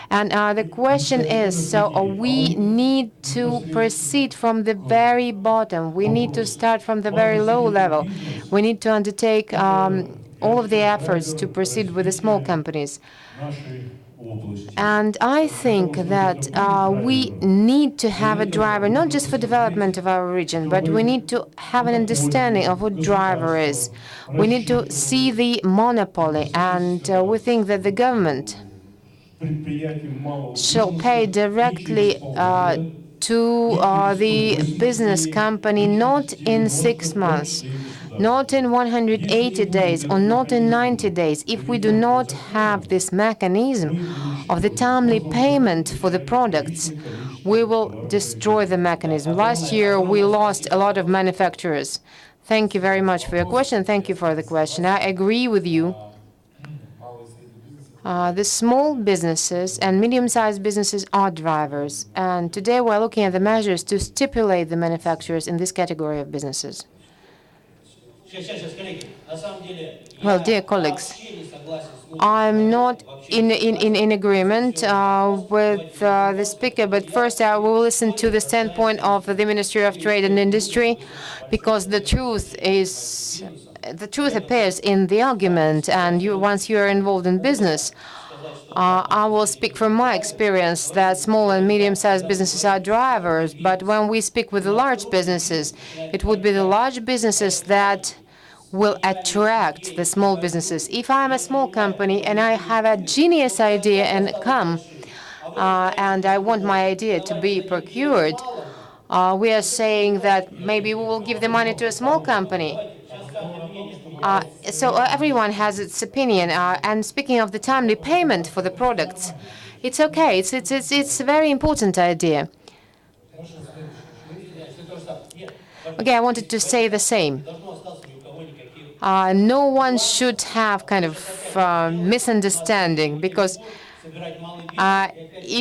And the question is, so we need to proceed from the very bottom. We need to start from the very low level. We need to undertake all of the efforts to proceed with the small companies. And I think that we need to have a driver, not just for development of our region, but we need to have an understanding of what driver is. We need to see the monopoly, and we think that the government shall pay directly to the business company, not in 6 months, not in 180 days, or not in 90 days. If we do not have this mechanism of the timely payment for the products, we will destroy the mechanism. Last year, we lost a lot of manufacturers. Thank you very much for your question. Thank you for the question. I agree with you. The small businesses and medium-sized businesses are drivers. And today we're looking at the measures to stipulate the manufacturers in this category of businesses. Well, dear colleagues, I'm not in agreement with the speaker, but first I will listen to the standpoint of the Ministry of Trade and Industry, because the truth appears in the argument, and once you are involved in business, I will speak from my experience that small and medium-sized businesses are drivers, but when we speak with the large businesses, it would be the large businesses that will attract the small businesses. If I'm a small company and I have a genius idea and I want my idea to be procured, we are saying that maybe we will give the money to a small company. So everyone has its opinion. And speaking of the timely payment for the products, it's okay. It's a very important idea. Okay, I wanted to say the same. No one should have kind of misunderstanding, because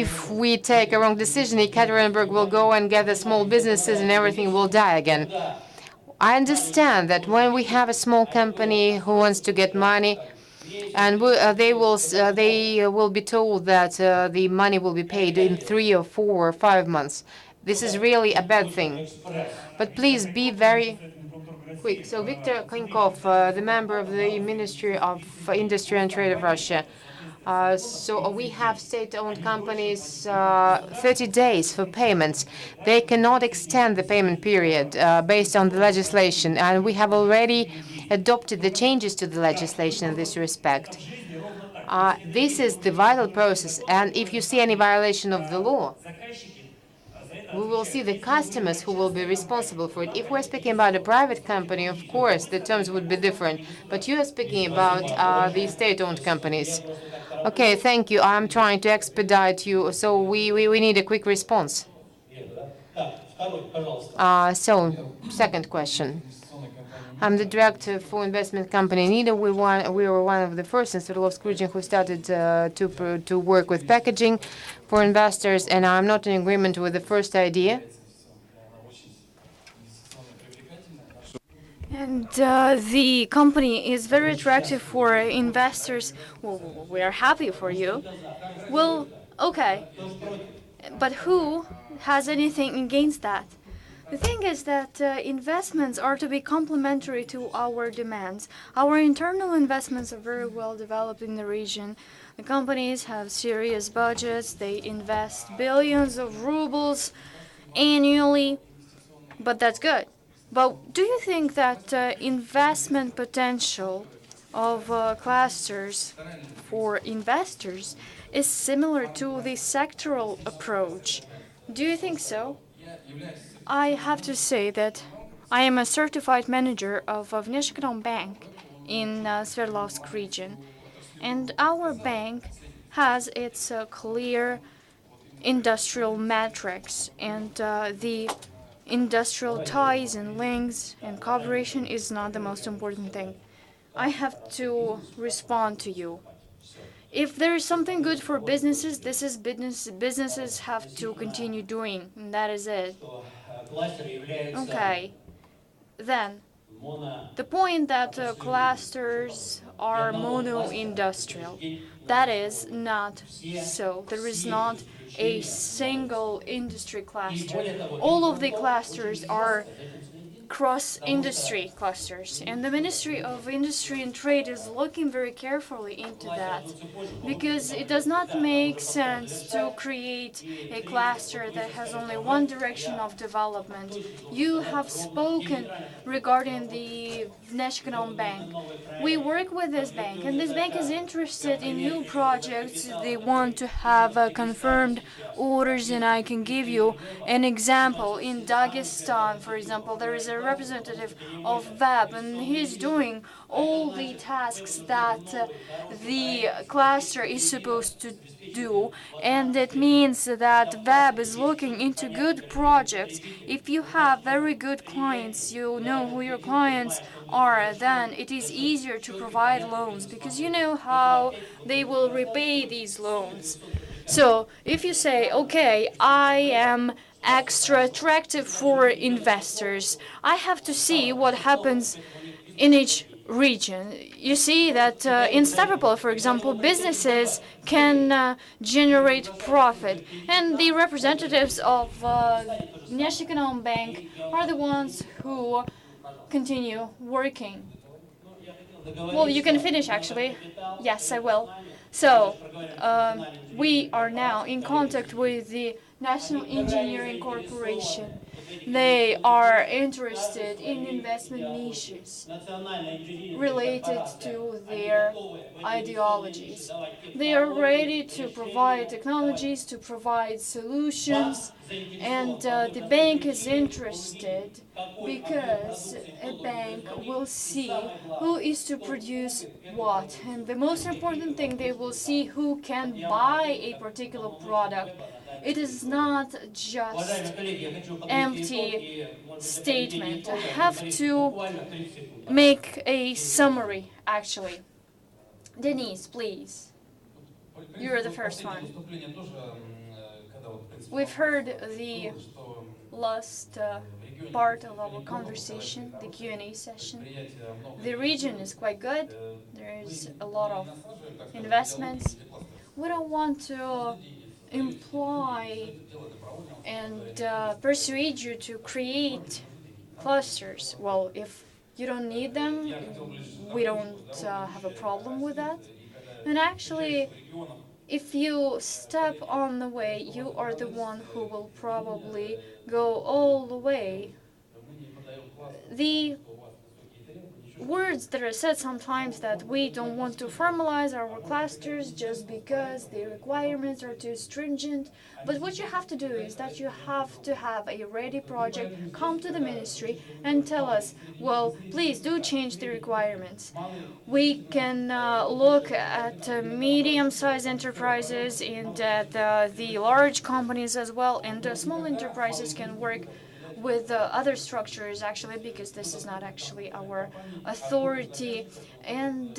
if we take a wrong decision, Ekaterinburg will go and gather small businesses and everything will die again. I understand that when we have a small company who wants to get money, and they will be told that the money will be paid in 3 or 4 or 5 months. This is really a bad thing. But please be very quick. So Viktor Klinkov, the member of the Ministry of Industry and Trade of Russia. So we have state-owned companies 30 days for payments. They cannot extend the payment period based on the legislation, and we have already adopted the changes to the legislation in this respect. This is the vital process, and if you see any violation of the law, we will see the customers who will be responsible for it. If we're speaking about a private company, of course, the terms would be different. But you are speaking about the state-owned companies. Okay, thank you. I'm trying to expedite you, so we need a quick response. So, second question. I'm the director for investment company NIDA. We were one of the first in Sverdlovsk region who started to work with packaging for investors, and I'm not in agreement with the first idea. And the company is very attractive for investors. Well, we are happy for you. Well, okay. But who has anything against that? The thing is that investments are to be complementary to our demands. Our internal investments are very well developed in the region. The companies have serious budgets, they invest billions of rubles annually, but that's good. But do you think that investment potential of clusters for investors is similar to the sectoral approach? Do you think so? I have to say that I am a certified manager of Внешэконом Bank in Sverdlovsk region, and our bank has its clear industrial metrics, and the industrial ties and links and cooperation is not the most important thing. I have to respond to you. If there is something good for businesses, this is business. Businesses have to continue doing, and that is it. Okay. Then, the point that clusters are mono-industrial, that is not so. There is not a single industry cluster. All of the clusters are cross-industry clusters, and the Ministry of Industry and Trade is looking very carefully into that, because it does not make sense to create a cluster that has only one direction of development. You have spoken regarding the Внешэконом Bank. We work with this bank, and this bank is interested in new projects. They want to have confirmed orders, and I can give you an example. In Dagestan, for example, there is a representative of VAB, and he's doing all the tasks that the cluster is supposed to do, and it means that VAB is looking into good projects. If you have very good clients, you know who your clients are, then it is easier to provide loans because you know how they will repay these loans. So if you say, okay, I am extra attractive for investors, I have to see what happens in each region. You see that in Stavropol, for example, businesses can generate profit, and the representatives of Внешэконом Bank are the ones who continue working. Well, you can finish actually. Yes, I will. So, we are now in contact with the National Engineering Corporation. They are interested in investment niches related to their ideologies. They are ready to provide technologies, to provide solutions, and the bank is interested because a bank will see who is to produce what. And the most important thing, they will see who can buy a particular product. It is not just empty statement. I have to make a summary, actually. Denise, please. You're the first one. We've heard the last part of our conversation, the Q&A session. The region is quite good. There is a lot of investments. We don't want to imply and persuade you to create clusters. Well, if you don't need them, we don't have a problem with that. And actually, if you step on the way, you are the one who will probably go all the way. The words that are said sometimes that we don't want to formalize our clusters just because the requirements are too stringent. But what you have to do is that you have to have a ready project, come to the ministry and tell us, well, please do change the requirements. We can look at medium-sized enterprises and at the large companies as well, and small enterprises can work with other structures actually, because this is not actually our authority. And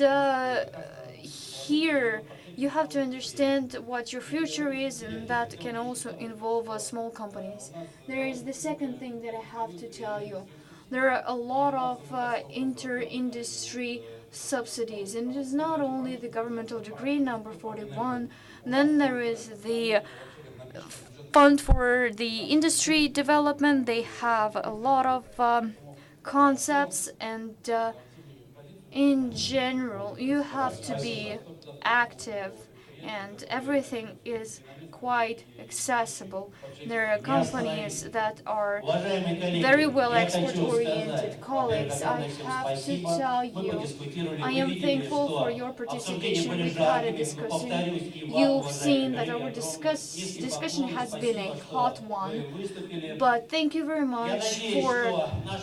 here you have to understand what your future is, and that can also involve small companies. There is the second thing that I have to tell you. There are a lot of inter-industry subsidies, and it is not only the governmental decree number 41, then there is the fund for the industry development. They have a lot of concepts, and in general, you have to be active, and everything is quite accessible. There are companies that are very well export-oriented. Colleagues, I have to tell you, I am thankful for your participation. We've had a discussion. You've seen that our discussion has been a hot one, but thank you very much for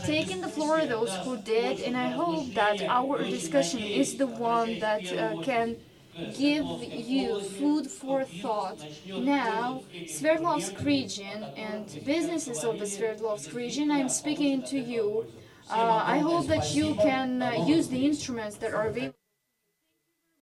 taking the floor, those who did, and I hope that our discussion is the one that can give you food for thought. Now, Sverdlovsk region and businesses of the Sverdlovsk region, I'm speaking to you. I hope that you can use the instruments that are available.